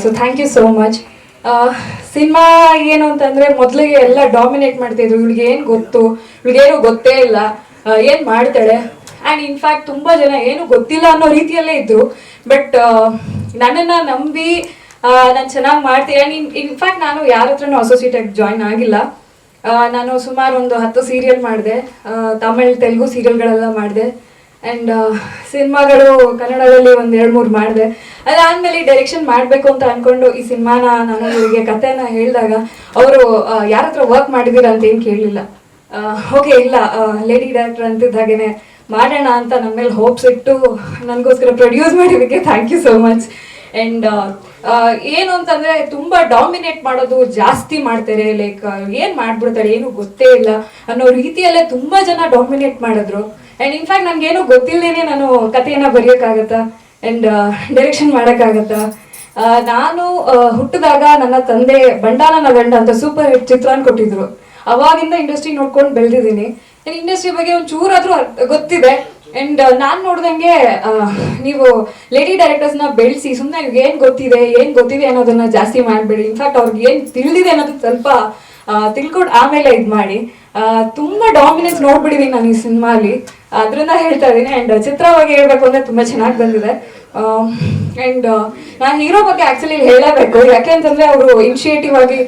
So thank you so much. Cinema ಏನು ಅಂತಂದ್ರೆ ಮೊದಲಿಗೆ ಎಲ್ಲ ಡಾಮಿನೇಟ್ ಮಾಡ್ತಿದ್ರು, ಇವಳಿಗೆ ಏನು ಗೊತ್ತು, ಇವಳಿಗೇನು ಗೊತ್ತೇ ಇಲ್ಲ, ಏನು ಮಾಡ್ತಾಳೆ. ಆ್ಯಂಡ್ ಇನ್ಫ್ಯಾಕ್ಟ್ ತುಂಬ ಜನ ಏನು ಗೊತ್ತಿಲ್ಲ ಅನ್ನೋ ರೀತಿಯಲ್ಲೇ ಇದ್ರು. ಬಟ್ ನನ್ನನ್ನು ನಂಬಿ ನಾನು ಚೆನ್ನಾಗಿ ಮಾಡ್ತೀನಿ. ಆ್ಯಂಡ್ ಇನ್ಫ್ಯಾಕ್ಟ್ ನಾನು ಯಾರ ಹತ್ರನೂ ಅಸೋಸಿಯೇಟಾಗಿ ಜಾಯ್ನ್ ಆಗಿಲ್ಲ. ನಾನು ಸುಮಾರು ಒಂದು 10 ಸೀರಿಯಲ್ ಮಾಡಿದೆ, ತಮಿಳ್ ತೆಲುಗು ಸೀರಿಯಲ್ಗಳೆಲ್ಲ ಮಾಡಿದೆ. ಆ್ಯಂಡ್ ಸಿನಿಮಾಗಳು ಕನ್ನಡದಲ್ಲಿ ಒಂದು 2-3 ಮಾಡಿದೆ. ಅದಾದಮೇಲೆ ಡೈರೆಕ್ಷನ್ ಮಾಡಬೇಕು ಅಂತ ಅಂದ್ಕೊಂಡು ಈ ಸಿನಿಮಾನ ನಾನು ಇವರಿಗೆ ಕಥೆನ ಹೇಳಿದಾಗ ಅವರು ಯಾರ ಹತ್ರ ವರ್ಕ್ ಮಾಡಿದ್ದೀರಾ ಅಂತ ಏನು ಕೇಳಲಿಲ್ಲ. ಓಕೆ ಇಲ್ಲ ಲೇಡಿ ಡೈರೆಕ್ಟರ್ ಅಂತಿದ್ದಾಗೇನೆ ಮಾಡೋಣ ಅಂತ ನಮ್ಮ ಮೇಲೆ ಹೋಪ್ಸ್ ಇಟ್ಟು ನನಗೋಸ್ಕರ ಪ್ರೊಡ್ಯೂಸ್ ಮಾಡಿದ್ದಕ್ಕೆ thank you so much. And ಏನು ಅಂತಂದರೆ ತುಂಬ ಡಾಮಿನೇಟ್ ಮಾಡೋದು ಜಾಸ್ತಿ ಮಾಡ್ತಾರೆ, ಲೈಕ್ ಏನು ಮಾಡಿಬಿಡ್ತಾರೆ ಏನು ಗೊತ್ತೇ ಇಲ್ಲ ಅನ್ನೋ ರೀತಿಯಲ್ಲೇ ತುಂಬ ಜನ ಡಾಮಿನೇಟ್ ಮಾಡಿದ್ರು. ಆ್ಯಂಡ್ ಇನ್ಫ್ಯಾಕ್ಟ್ ನನಗೇನು ಗೊತ್ತಿಲ್ಲದೇನೆ ನಾನು ಕಥೆಯನ್ನು ಬರೆಯೋಕ್ಕಾಗತ್ತಾ ಆ್ಯಂಡ್ ಡೈರೆಕ್ಷನ್ ಮಾಡೋಕ್ಕಾಗತ್ತಾ. ನಾನು ಹುಟ್ಟಿದಾಗ ನನ್ನ ತಂದೆ ಬಂಡಾಲನ ಗಂಡ ಅಂತ ಸೂಪರ್ ಹಿಟ್ ಚಿತ್ರಾನ ಕೊಟ್ಟಿದ್ರು. ಅವಾಗಿಂದ ಇಂಡಸ್ಟ್ರಿ ನೋಡ್ಕೊಂಡು ಬೆಳೆದಿದ್ದೀನಿ. ಇಂಡಸ್ಟ್ರಿ ಬಗ್ಗೆ ಒಂದು ಚೂರಾದರೂ ಗೊತ್ತಿದೆ. ಆ್ಯಂಡ್ ನಾನು ನೋಡ್ದಂಗೆ ನೀವು ಲೇಡಿ ಡೈರೆಕ್ಟರ್ಸ್ನ ಬೆಳೆಸಿ ಸುಮ್ಮನೆ ಏನು ಗೊತ್ತಿದೆ ಅನ್ನೋದನ್ನ ಜಾಸ್ತಿ ಮಾಡಬೇಡಿ. ಇನ್ಫ್ಯಾಕ್ಟ್ ಅವ್ರಿಗೆ ಏನು ತಿಳಿದಿದೆ ಅನ್ನೋದು ಸ್ವಲ್ಪ ತಿಳ್ಕೊಂಡು ಆಮೇಲೆ ಇದು ಮಾಡಿ. ತುಂಬ ಡಾಮಿನೆನ್ಸ್ ನೋಡ್ಬಿಟ್ಟಿದ್ದೀನಿ ನಾನು ಈ ಸಿನಿಮಾಲಿ, ಅದರಿಂದ ಹೇಳ್ತಾ ಇದ್ದೀನಿ. ಆ್ಯಂಡ್ ಚಿತ್ರವಾಗಿ ಹೇಳ್ಬೇಕು ಅಂದರೆ ತುಂಬ ಚೆನ್ನಾಗಿ ಬಂದಿದೆ. ಆ್ಯಂಡ್ ನಾನು ಹೀರೋ ಬಗ್ಗೆ ಆ್ಯಕ್ಚುಲಿ ಹೇಳಬೇಕು, ಯಾಕೆ ಅಂತಂದರೆ ಅವರು ಇನಿಷಿಯೇಟಿವ್ ಆಗಿ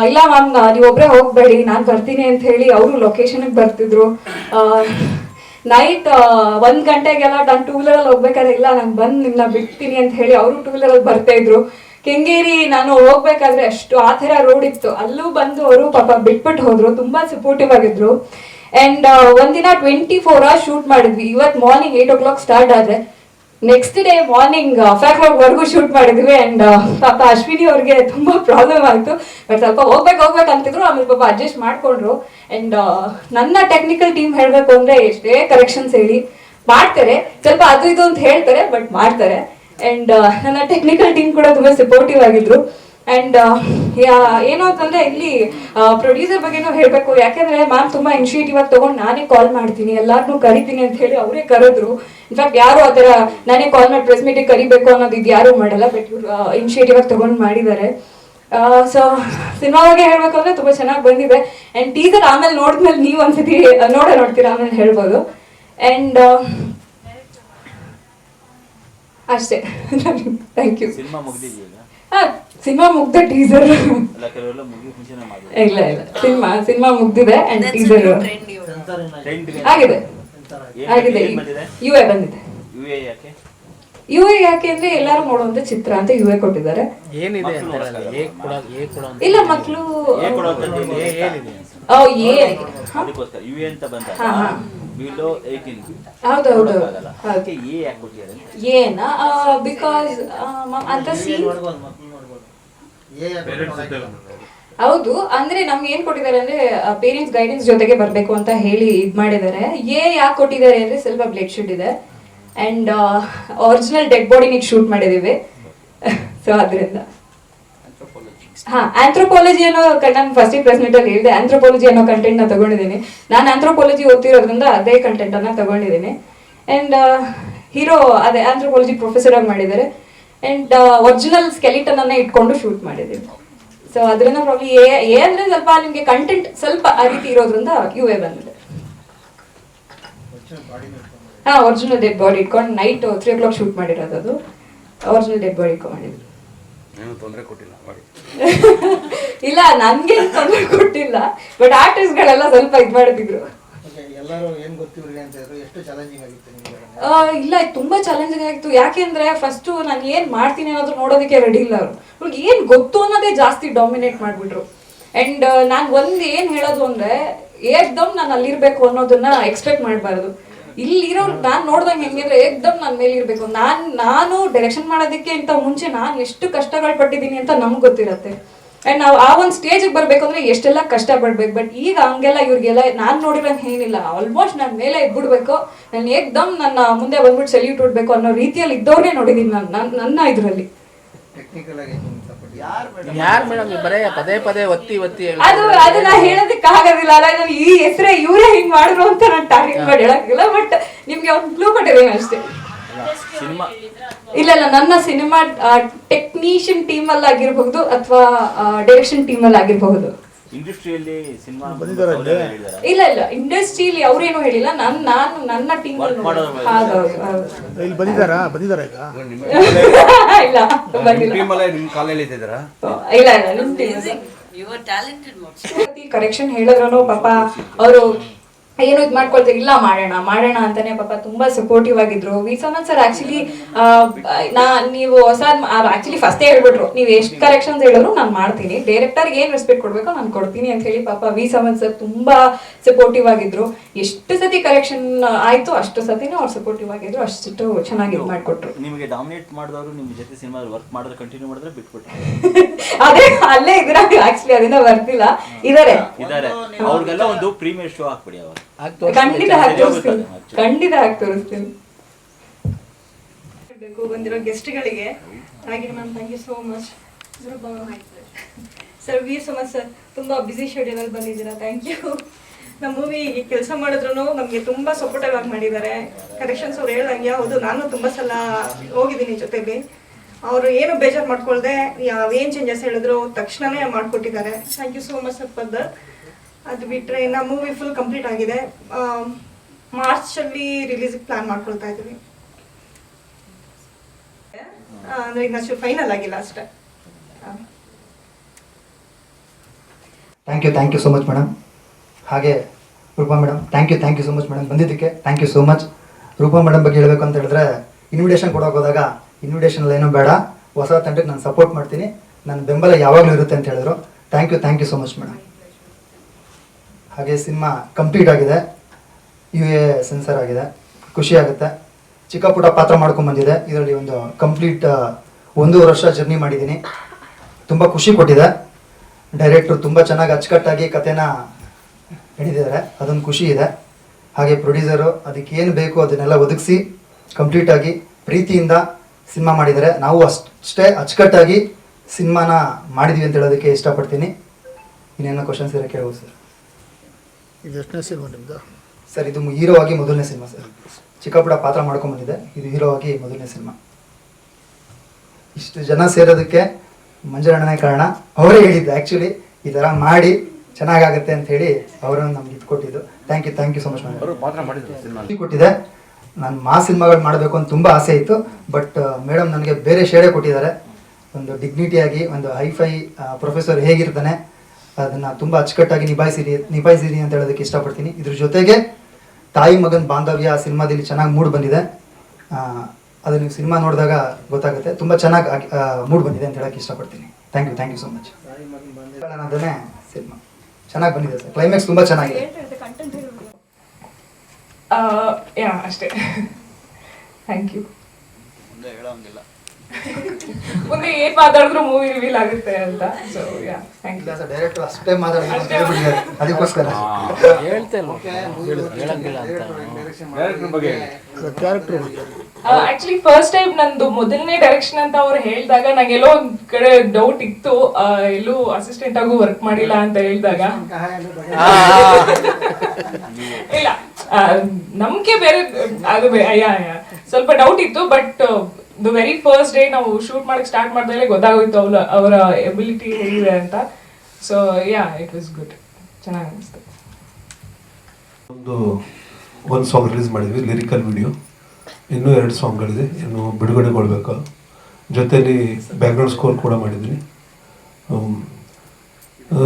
ಇಲ್ಲ ಮ್ಯಾಮ್ ನೀವೊಬ್ಬರೇ ಹೋಗಬೇಡಿ ನಾನು ಬರ್ತೀನಿ ಅಂತ ಹೇಳಿ ಅವರು ಲೊಕೇಶನ್ಗೆ ಬರ್ತಿದ್ರು. ನೈಟ್ 1 ಗಂಟೆಗೆಲ್ಲ ನಾನು 2 ವೀಲರಲ್ಲಿ ಹೋಗ್ಬೇಕಾದ್ರೆ ಇಲ್ಲ ನಾನು ಬಂದು ನಿಮ್ಮನ್ನ ಬಿಡ್ತೀನಿ ಅಂತ ಹೇಳಿ ಅವರು 2 ವೀಲರಲ್ಲಿ ಬರ್ತಾಯಿದ್ರು. ಕೆಂಗೇರಿ ನಾನು ಹೋಗ್ಬೇಕಾದ್ರೆ ಅಷ್ಟು ಆ ಥರ ರೋಡ್ ಇತ್ತು, ಅಲ್ಲೂ ಬಂದು ಅವರು ಪಾಪ ಬಿಟ್ಬಿಟ್ಟು ಹೋದರು, ತುಂಬ ಸಪೋರ್ಟಿವ್ ಆಗಿದ್ರು. ಆ್ಯಂಡ್ ಒಂದಿನ 24 hours ಶೂಟ್ ಮಾಡಿದ್ವಿ. ಇವತ್ತು ಮಾರ್ನಿಂಗ್ 8 o'clock ಸ್ಟಾರ್ಟ್ ಆದರೆ ನೆಕ್ಸ್ಟ್ ಡೇ ಮಾರ್ನಿಂಗ್ 5 o'clockವರೆಗೂ ಶೂಟ್ ಮಾಡಿದ್ವಿ. ಆ್ಯಂಡ್ ಪಾಪ ಅಶ್ವಿನಿ ಅವ್ರಿಗೆ ತುಂಬ ಪ್ರಾಬ್ಲಮ್ ಆಯಿತು, ಬಟ್ ಸ್ವಲ್ಪ ಹೋಗ್ಬೇಕು ಅಂತಿದ್ರು. ಆಮೇಲೆ ಪಾಪ ಅಡ್ಜಸ್ಟ್ ಮಾಡಿಕೊಂಡ್ರು. ಆ್ಯಂಡ್ ನನ್ನ ಟೆಕ್ನಿಕಲ್ ಟೀಮ್ ಹೇಳಬೇಕು ಅಂದರೆ ಎಷ್ಟೇ ಕರೆಕ್ಷನ್ಸ್ ಹೇಳಿ ಮಾಡ್ತಾರೆ, ಸ್ವಲ್ಪ ಅದು ಇದು ಅಂತ ಹೇಳ್ತಾರೆ ಬಟ್ ಮಾಡ್ತಾರೆ. ಆ್ಯಂಡ್ ನನ್ನ ಟೆಕ್ನಿಕಲ್ ಟೀಮ್ ಕೂಡ ತುಂಬ ಸಪೋರ್ಟಿವ್ ಆಗಿದ್ರು. ಆ್ಯಂಡ್ ಏನು ಅಂತಂದರೆ ಇಲ್ಲಿ ಪ್ರೊಡ್ಯೂಸರ್ ಬಗ್ಗೆನೂ ಹೇಳಬೇಕು, ಯಾಕೆಂದರೆ ಮ್ಯಾಮ್ ತುಂಬ ಇನಿಷಿಯೇಟಿವ್ ಆಗಿ ತೊಗೊಂಡು ನಾನೇ ಕಾಲ್ ಮಾಡ್ತೀನಿ ಎಲ್ಲರನ್ನೂ ಕರಿತೀನಿ ಅಂತ ಹೇಳಿ ಅವರೇ ಕರೆದ್ರು. ಇನ್ಫ್ಯಾಕ್ಟ್ ಯಾರು ಆ ಥರ ನಾನೇ ಕಾಲ್ ಮಾಡಿ ಪ್ರೆಸ್ ಮೀಟಿಗೆ ಕರಿಬೇಕು ಅನ್ನೋದು ಇದು ಯಾರೂ ಮಾಡಲ್ಲ, ಬಟ್ ಇವರು ಇನಿಷಿಯೇಟಿವ್ ಆಗಿ ತೊಗೊಂಡು ಮಾಡಿದ್ದಾರೆ. ಸೊ ಸಿನಿಮಾ ಬಗ್ಗೆ ಹೇಳಬೇಕು ಅಂದರೆ ತುಂಬ ಚೆನ್ನಾಗಿ ಬಂದಿದೆ. ಆ್ಯಂಡ್ ಟೀಸರ್ ಆಮೇಲೆ ನೋಡಿದ್ಮೇಲೆ ನೀವು ಒಂದ್ಸತಿ ನೋಡ್ತೀರಾ, ಆಮೇಲೆ ಹೇಳ್ಬೋದು. ಆ್ಯಂಡ್ ಅಷ್ಟೇ, ಥ್ಯಾಂಕ್ ಯು. ಸಿನಿಮಾ ಮುಗ್ದ ಟೀಸರ್ ಇಲ್ಲ ಸಿನಿಮಾ ಮುಗ್ದಿದೆ. ಆ್ಯಂಡ್ ಟೀಸರ್ ಆಗಿದೆ ಯು ಎ ಬಂದಿದೆ. ಯು ಎ ಯಾಕೆ ಅಂದ್ರೆ ಎಲ್ಲರೂ ನೋಡುವಂತ ಚಿತ್ರ ಅಂತ ಯು ಎ ಕೊಟ್ಟಿದ್ದಾರೆ. ಇಲ್ಲ ಮಕ್ಕಳು ಹೌದೌದು ಏನಾ ಬಿಕಾಸ್ ಅಂತ ಹೌದು. ಅಂದ್ರೆ ನಮ್ಗೆ ಏನ್ ಕೊಟ್ಟಿದ್ದಾರೆ ಅಂದ್ರೆ ಪೇರೆಂಟ್ಸ್ ಗೈಡೆನ್ಸ್ ಜೊತೆಗೆ ಬರ್ಬೇಕು ಅಂತ ಹೇಳಿ ಇದ್ ಮಾಡಿದ್ದಾರೆ. ಯಾಕೆ ಕೊಟ್ಟಿದ್ದಾರೆ ಅಂದ್ರೆ ಸ್ವಲ್ಪ ಬ್ಲಡ್ ಶೂಟ್ ಇದೆ ಅಂಡ್ ಒರಿಜಿನಲ್ ಡೆಡ್ ಬಾಡಿನ ಶೂಟ್ ಮಾಡಿದೀವಿ. ಸೊ ಅದರಿಂದ ಆಂಥ್ರೋಪಾಲಜಿ ಅನ್ನೋ ನಾನು ಫಸ್ಟ್ ಪ್ರೆಸ್ ಮೀಟ್ ಅಲ್ಲಿ ಹೇಳಿದೆ, ಆಂಥ್ರೋಪಾಲಜಿ ಅನ್ನೋ ಕಂಟೆಂಟ್ ನ ತಗೊಂಡಿದ್ದೀನಿ. ನಾನು ಆಂಥ್ರೋಪಾಲಜಿ ಓದ್ತಿರೋದ್ರಿಂದ ಅದೇ ಕಂಟೆಂಟ್ ಅನ್ನ ತಗೊಂಡಿದ್ದೀನಿ. ಅಂಡ್ ಹೀರೋ ಅದೇ ಆಂಥ್ರೋಪಾಲಜಿ ಪ್ರೊಫೆಸರ್ ಆಗಿ ಮಾಡಿದ್ದಾರೆ. ಅಂಡ್ ಒರಿಜಿನಲ್ ಸ್ಕೆಲಿಟನ್ ಅನ್ನ ಇಟ್ಕೊಂಡು ಶೂಟ್ ಮಾಡಿದ್ದೀವಿ. ಸೊ ಅದರಿಂದ ಪ್ರಾಬ್ಲಮ್ ಎ ಅಂದ್ರೆ ಸ್ವಲ್ಪ ನಿಮಗೆ ಕಂಟೆಂಟ್ ಸ್ವಲ್ಪ ಆ ರೀತಿ ಇರೋದ್ರಿಂದ ಯು ಎ ಬಂದಿದೆ. ಒರಿಜಿನಲ್ ಡೆಡ್ ಬಾಡಿ ಇಟ್ಕೊಂಡು ನೈಟ್ 3 o'clock ಶೂಟ್ ಮಾಡಿರೋದು. ಅದು ಒರಿಜಿನಲ್ ಡೆಡ್ ಬಾಡಿ ಇಟ್ಕೊಂಡು ಮಾಡಿದ್ರು. ಇಲ್ಲ ನನ್ಗೆ ತೊಂದರೆ ಕೊಟ್ಟಿಲ್ಲ, ಬಟ್ ಆರ್ಟಿಸ್ಟ್ ಗಳೆಲ್ಲ ಸ್ವಲ್ಪ ಇದ್ ಮಾಡಿದ್ರು. ಇಲ್ಲ ತುಂಬಾ ಚಾಲೆಂಜಿಂಗ್ ಆಗಿತ್ತು. ಯಾಕೆಂದ್ರೆ ಫಸ್ಟ್ ನಾನು ಏನ್ ಮಾಡ್ತೀನಿ ಅನ್ನೋದು ನೋಡೋದಕ್ಕೆ ರೆಡಿ ಇಲ್ಲ. ಅವ್ರಿಗೆ ಏನ್ ಗೊತ್ತು ಅನ್ನೋದೇ ಜಾಸ್ತಿ ಡಾಮಿನೇಟ್ ಮಾಡ್ಬಿಟ್ರು. ಅಂಡ್ ನಾನು ಒಂದ್ ಏನ್ ಹೇಳೋದು ಅಂದ್ರೆ ಏಕ್ದಮ್ ನಾನು ಅಲ್ಲಿರ್ಬೇಕು ಅನ್ನೋದನ್ನ ಎಕ್ಸ್ಪೆಕ್ಟ್ ಮಾಡಬಾರ್ದು. ಇಲ್ಲಿರೋ ನಾನು ನೋಡ್ದಂಗೆ ಹೆಂಗಿದ್ರೆ ಏಕ್ದಮ್ ನನ್ನ ಮೇಲೆ ಇರ್ಬೇಕು. ನಾನು ಡೈರೆಕ್ಷನ್ ಮಾಡೋದಕ್ಕೆ ಇಂತ ಮುಂಚೆ ನಾನು ಎಷ್ಟು ಕಷ್ಟಗಳು ಪಟ್ಟಿದ್ದೀನಿ ಅಂತ ನಮ್ಗೆ ಗೊತ್ತಿರತ್ತೆ. ಅಂಡ್ ನಾವು ಆ ಒಂದು ಸ್ಟೇಜಿಗೆ ಬರ್ಬೇಕು ಅಂದ್ರೆ ಎಷ್ಟೆಲ್ಲ ಕಷ್ಟ ಪಡ್ಬೇಕು. ಬಟ್ ಈಗ ಹಂಗೆಲ್ಲ ಇವ್ರಿಗೆಲ್ಲ ನಾನು ನೋಡಿರಂಗೆ ಏನಿಲ್ಲ. ಆಲ್ಮೋಸ್ಟ್ ನನ್ನ ಮೇಲೆ ಇದ್ಬಿಡ್ಬೇಕು, ನಾನು ಏಕ್ದಮ್ ನನ್ನ ಮುಂದೆ ಬಂದ್ಬಿಟ್ಟು ಸೆಲ್ಯೂಟ್ ಹೊಡ್ಬೇಕು ಅನ್ನೋ ರೀತಿಯಲ್ಲಿ ಇದ್ದವ್ರನ್ನೇ ನೋಡಿದೀನಿ ನಾನು ನನ್ನ ಇದರಲ್ಲಿ. ಅದನ್ನ ಹೇಳೋದಕ್ಕೆ ಆಗೋದಿಲ್ಲ ಅಲ್ಲ. ನಾನು ಈ ಹೆಸರೇ ಇವರೇ ಹಿಂಗ್ ಮಾಡಿದ್ರು ಅಂತ ನಾನು ಟಾರ್ಗೆಟ್ ಮಾಡಿ ಹೇಳಕ್ಕಿಲ್ಲ. ಬಟ್ ನಿಮ್ಗೆ ಒಂದು ಕ್ಲೂ ಕೊಟ್ಟಿದ್ದೀನಿ ಅಷ್ಟೇ. ಸಿನಿಮಾ ಇಲ್ಲ ಇಲ್ಲ, ನನ್ನ ಸಿನಿಮಾ ಟೆಕ್ನಿಷಿಯನ್ ಟೀಮ್ ಅಲ್ಲಿ ಆಗಿರಬಹುದು ಅಥವಾ ಡೈರೆಕ್ಷನ್ ಟೀಮ್ ಅಲ್ಲಿ ಆಗಿರಬಹುದು. ಇಂಡಸ್ಟ್ರಿಯಲ್ಲಿ ಸಿನಿಮಾ ಇಲ್ಲ ಇಲ್ಲ, ಇಂಡಸ್ಟ್ರಿಯಲ್ಲಿ ಅವ್ರೇನು ಹೇಳಿಲ್ಲ, ನಾನು ನನ್ನ ಟೀಮ್ ವರ್ಕ್ ಮಾಡೋದು. ಇಲ್ಲಿ ಬಂದಿದ್ದಾರಾ ಈಗ ಇಲ್ಲ ಬಂದಿಲ್ಲ. ನಿಮ್ಮ ಕಾಲಲ್ಲಿ ಇದ್ದಾರಾ? ಇಲ್ಲ ಇಲ್ಲ, ನಿಮ್ ಟೀಮ್ ಕರೆಕ್ಷನ್ ಹೇಳಿದ್ರು ಪಾಪ ಅವರು ಏನು ಇದು ಮಾಡ್ಕೊಳ್ತಾರೆ, ಇಲ್ಲ ಮಾಡೋಣ ಅಂತಾನೆ ಪಾಪ ತುಂಬಾ ಸಪೋರ್ಟಿವ್ ಆಗಿದ್ರು. ವಿ ಸಮನ್ ಸರ್ ಆಕ್ಚುಲಿ ನೀವು ಆಕ್ಚುಲಿ ಫಸ್ಟೇ ಹೇಳ್ಬಿಟ್ರು, ನೀವು ಎಷ್ಟು ಕರೆಕ್ಷನ್ಸ್ ಹೇಳಿದ್ರು ನಾನು ಮಾಡ್ತೀನಿ, ಡೈರೆಕ್ಟರ್ಗೆ ಏನು ರೆಸ್ಪೆಕ್ಟ್ ಕೊಡ್ಬೇಕೋ ನಾನು ಕೊಡ್ತೀನಿ ಅಂತ ಹೇಳಿ ಪಾಪ ವಿ ಸಮನ್ ಸರ್ ತುಂಬಾ ಸಪೋರ್ಟಿವ್ ಆಗಿದ್ರು. ಎಷ್ಟು ಸತಿ ಕರೆಕ್ಷನ್ ಆಯ್ತು ಅಷ್ಟು ಸತಿನೂ ಅವ್ರು ಸಪೋರ್ಟಿವ್ ಆಗಿದ್ರು, ಅಷ್ಟು ಚೆನ್ನಾಗಿ ಇದು ಮಾಡ್ಕೊಟ್ರು. ನಿಮಗೆ ಡಾಮಿನೇಟ್ ಮಾಡಿದವರು ನಿಮ್ಮ ಜೊತೆ ಸಿನಿಮಾ ವರ್ಕ್ ಮಾಡಿದ್ರೆ ಕಂಟಿನ್ಯೂ ಮಾಡಿದ್ರೆ ಬಿಟ್ಬಿಟ್ಟು ಅದೇ ಅಲ್ಲೇ ಇದ್ರ ಆಕ್ಚುಲಿ ಅದನ್ನ ಬರ್ತಿಲ್ಲ ಇದಾರೆ ಅವ್ರಿಗೆಲ್ಲ ಒಂದು ಪ್ರೀಮಿಯರ್ ಶೋ ಹಾಕ್ಬಿಡಿ. ಅವರು ಖಂಡಿತ ಹಾಕಿ ತೋರಿಸ್ತೀನಿ. ಬಂದಿರೋ ಗೆಸ್ಟ್ಗಳಿಗೆ ಹಾಗೆ ma'am thank you so much sir. ವಿ ಸಮನ್ ಸರ್ ತುಂಬಾ ಬಿಸಿ ಶೆಡ್ಯೂಲ್ ಅಲ್ಲಿ ಬಂದಿದ್ದೀರಾ, ಥ್ಯಾಂಕ್ ಯು. ನಮ್ಮ ಮೂವಿ ಕೆಲಸ ಮಾಡಿದ್ರು ನಮಗೆ ತುಂಬಾ ಸಪೋರ್ಟಿವ್ ಆಗಿ ಮಾಡಿದ್ದಾರೆ. ಕರೆಕ್ಷನ್ಸ್ ಅವ್ರು ಹೇಳ್ದಂಗೆ ಹೌದು, ನಾನು ತುಂಬಾ ಸಲ ಹೋಗಿದ್ದೀನಿ ಜೊತೆಲಿ. ಅವರು ಏನು ಬೇಜಾರು ಮಾಡ್ಕೊಳ್ದೆ ಏನ್ ಚೇಂಜಸ್ ಹೇಳಿದ್ರು ತಕ್ಷಣನೇ ಮಾಡ್ಕೊಟ್ಟಿದ್ದಾರೆ. Thank you so much sir for that. ಅದು ಬಿಟ್ಟರೆ ನಮ್ಮ ಮೂವಿ ಫುಲ್ ಕಂಪ್ಲೀಟ್ ಆಗಿದೆ. ಮಾರ್ಚಲ್ಲಿ ರಿಲೀಸ್ ಪ್ಲಾನ್ ಮಾಡ್ಕೊಳ್ತಾ ಇದ್ದೀವಿ. ಅಂದರೆ ಇನ್ನಷ್ಟು ಫೈನಲ್ ಆಗಿಲ್ಲ ಅಷ್ಟೇ. Thank you so much madam. ಹಾಗೆ Roopa madam thank you so much madam ಬಂದಿದ್ದಕ್ಕೆ thank you so much. Roopa madam ಬಗ್ಗೆ ಹೇಳಬೇಕು ಅಂತ ಹೇಳಿದ್ರೆ, ಇನ್ವಿಟೇಷನ್ ಕೊಡೋಕೆ ಹೋದಾಗ ಇನ್ವಿಟೇಷನ್ ಏನೂ ಬೇಡ, ಹೊಸ ತಂಡಕ್ಕೆ ನಾನು ಸಪೋರ್ಟ್ ಮಾಡ್ತೀನಿ, ನನ್ನ ಬೆಂಬಲ ಯಾವಾಗಲೂ ಇರುತ್ತೆ ಅಂತ ಹೇಳಿದ್ರು. Thank you so much madam. ಹಾಗೆ ಸಿನಿಮಾ ಕಂಪ್ಲೀಟ್ ಆಗಿದೆ, UA ಸೆನ್ಸರ್ ಆಗಿದೆ, ಖುಷಿ ಆಗುತ್ತೆ. ಚಿಕ್ಕ ಪುಟ್ಟ ಪಾತ್ರ ಮಾಡ್ಕೊಂಡ್ಬಂದಿದೆ. ಇದರಲ್ಲಿ ಒಂದು ಕಂಪ್ಲೀಟ್ 1 ವರ್ಷ ಜರ್ನಿ ಮಾಡಿದ್ದೀನಿ, ತುಂಬ ಖುಷಿ ಕೊಟ್ಟಿದೆ. ಡೈರೆಕ್ಟ್ರು ತುಂಬ ಚೆನ್ನಾಗಿ ಅಚ್ಚುಕಟ್ಟಾಗಿ ಕಥೆನ ಹಿಡಿದಿದ್ದಾರೆ, ಅದೊಂದು ಖುಷಿ ಇದೆ. ಹಾಗೆ ಪ್ರೊಡ್ಯೂಸರು ಅದಕ್ಕೇನು ಬೇಕು ಅದನ್ನೆಲ್ಲ ಒದಗಿಸಿ ಕಂಪ್ಲೀಟಾಗಿ ಪ್ರೀತಿಯಿಂದ ಸಿನಿಮಾ ಮಾಡಿದ್ದಾರೆ. ನಾವು ಅಷ್ಟೇ ಅಚ್ಚುಕಟ್ಟಾಗಿ ಸಿನಿಮಾನ ಮಾಡಿದ್ವಿ ಅಂತ ಹೇಳೋದಕ್ಕೆ ಇಷ್ಟಪಡ್ತೀನಿ. ಇನ್ನೇನೋ ಕ್ವಶನ್ಸ್ ಇರೋ ಕೇಳ್ಬೋದು ಸರ್. ಇದು ಎಷ್ಟನೇ ಸಿನಿಮಾ ನಿಮ್ಮದು ಸರ್? ಇದು ಹೀರೋ ಆಗಿ ಮೊದಲನೇ ಸಿನಿಮಾ ಸರ್. ಚಿಕ್ಕ ಪುಟ್ಟ ಪಾತ್ರ ಮಾಡ್ಕೊಂಡ್ಬಂದಿದೆ, ಇದು ಹೀರೋ ಆಗಿ ಮೊದಲನೇ ಸಿನಿಮಾ. ಇಷ್ಟು ಜನ ಸೇರೋದಕ್ಕೆ ಮಂಜುಳಣ್ಣನೇ ಕಾರಣ. ಅವರೇ ಹೇಳಿದ್ದು ಆ್ಯಕ್ಚುಲಿ ಈ ಥರ ಮಾಡಿ ಚೆನ್ನಾಗಾಗುತ್ತೆ ಅಂತ ಹೇಳಿ ಅವರು ನಮ್ಗೆ ಇದು ಕೊಟ್ಟಿದ್ದು. Thank you so much madam. ಕೊಟ್ಟಿದೆ. ನಾನು ಸಿನಿಮಾಗಳು ಮಾಡಬೇಕು ಅಂತ ತುಂಬ ಆಸೆ ಇತ್ತು, ಬಟ್ ಮೇಡಮ್ ನನಗೆ ಬೇರೆ ಶೇಡೇ ಕೊಟ್ಟಿದ್ದಾರೆ. ಒಂದು ಡಿಗ್ನಿಟಿಯಾಗಿ ಒಂದು ಹೈಫೈ ಪ್ರೊಫೆಸರ್ ಹೇಗಿರ್ತಾನೆ ಅದನ್ನು ತುಂಬ ಅಚ್ಚುಕಟ್ಟಾಗಿ ನಿಭಾಯಿಸಿರಿ ಅಂತ ಹೇಳೋದಕ್ಕೆ ಇಷ್ಟಪಡ್ತೀನಿ. ಇದ್ರ ಜೊತೆಗೆ ತಾಯಿ ಮಗನ ಬಾಂಧವ್ಯ ಸಿನಿಮಾದಲ್ಲಿ ಚೆನ್ನಾಗಿ ಮೂಡ್ ಬಂದಿದೆ. ಅದು ನೀವು ಸಿನಿಮಾ ನೋಡಿದಾಗ ಗೊತ್ತಾಗುತ್ತೆ, ತುಂಬ ಚೆನ್ನಾಗಿ ಮೂಡ್ ಬಂದಿದೆ ಅಂತ ಹೇಳೋಕ್ಕೆ ಇಷ್ಟಪಡ್ತೀನಿ. Thank you so much. ಅದನ್ನೇ ಸಿನಿಮಾ ಚೆನ್ನಾಗಿ ಬಂದಿದೆ ಸರ್, ಕ್ಲೈಮ್ಯಾಕ್ಸ್ ತುಂಬ ಚೆನ್ನಾಗಿದೆ. ಅಷ್ಟೇ. Thank you. ಮುಂದೆ ಏನ್ ಮಾತಾಡಿದ್ರು ಮೂವಿ ರಿವೀಲ್ ಆಗುತ್ತೆ ಅಂತ. So thank you sir. Director ಅಷ್ಟೇ ಮಾತಾಡ್ತಾರೆ, ಅದಕ್ಕೋಸ್ಕರ ಆಕ್ಚುಲಿ ಫಸ್ಟ್ ಟೈಮ್ ನಂದು ಮೊದಲನೇ ಡೈರೆಕ್ಷನ್ ಅಂತ ಅವ್ರು ಹೇಳಿದಾಗ ನಂಗೆ ಎಲ್ಲೋ ಒಂದ್ ಕಡೆ ಡೌಟ್ ಇತ್ತು, ಎಲ್ಲೂ ಅಸಿಸ್ಟೆಂಟ್ ಆಗು ವರ್ಕ್ ಮಾಡಿಲ್ಲ ಅಂತ ಹೇಳಿದಾಗ. ಇಲ್ಲ ನಮ್ಗೆ ಬೇರೆ ಅದು ಸ್ವಲ್ಪ ಡೌಟ್ ಇತ್ತು, but the very first day ನಾವು ಶೂಟ್ ಮಾಡಕ್ ಸ್ಟಾರ್ಟ್ ಮಾಡಿದಾಗಲೇ ಗೊತ್ತಾಗೋಯ್ತು ಅವರ ಎಬಿಲಿಟಿ ಹೇಗಿದೆ ಅಂತ. ಸೊ ಇಟ್ ವಾಸ್ ಗುಡ್, ಚೆನ್ನಾಗಿ ಅನಿಸ್ತು. ಒಂದು ಸಾಂಗ್ ರಿಲೀಸ್ ಮಾಡಿದ್ವಿ, ಲಿರಿಕಲ್ ವಿಡಿಯೋ. ಇನ್ನೂ 2 ಸಾಂಗ್ಗಳಿದೆ, ಇನ್ನು ಬಿಡುಗಡೆಗೊಳ್ಬೇಕು. ಜೊತೆಲಿ ಬ್ಯಾಕ್ಗ್ರೌಂಡ್ ಸ್ಕೋರ್ ಕೂಡ ಮಾಡಿದ್ದೀನಿ.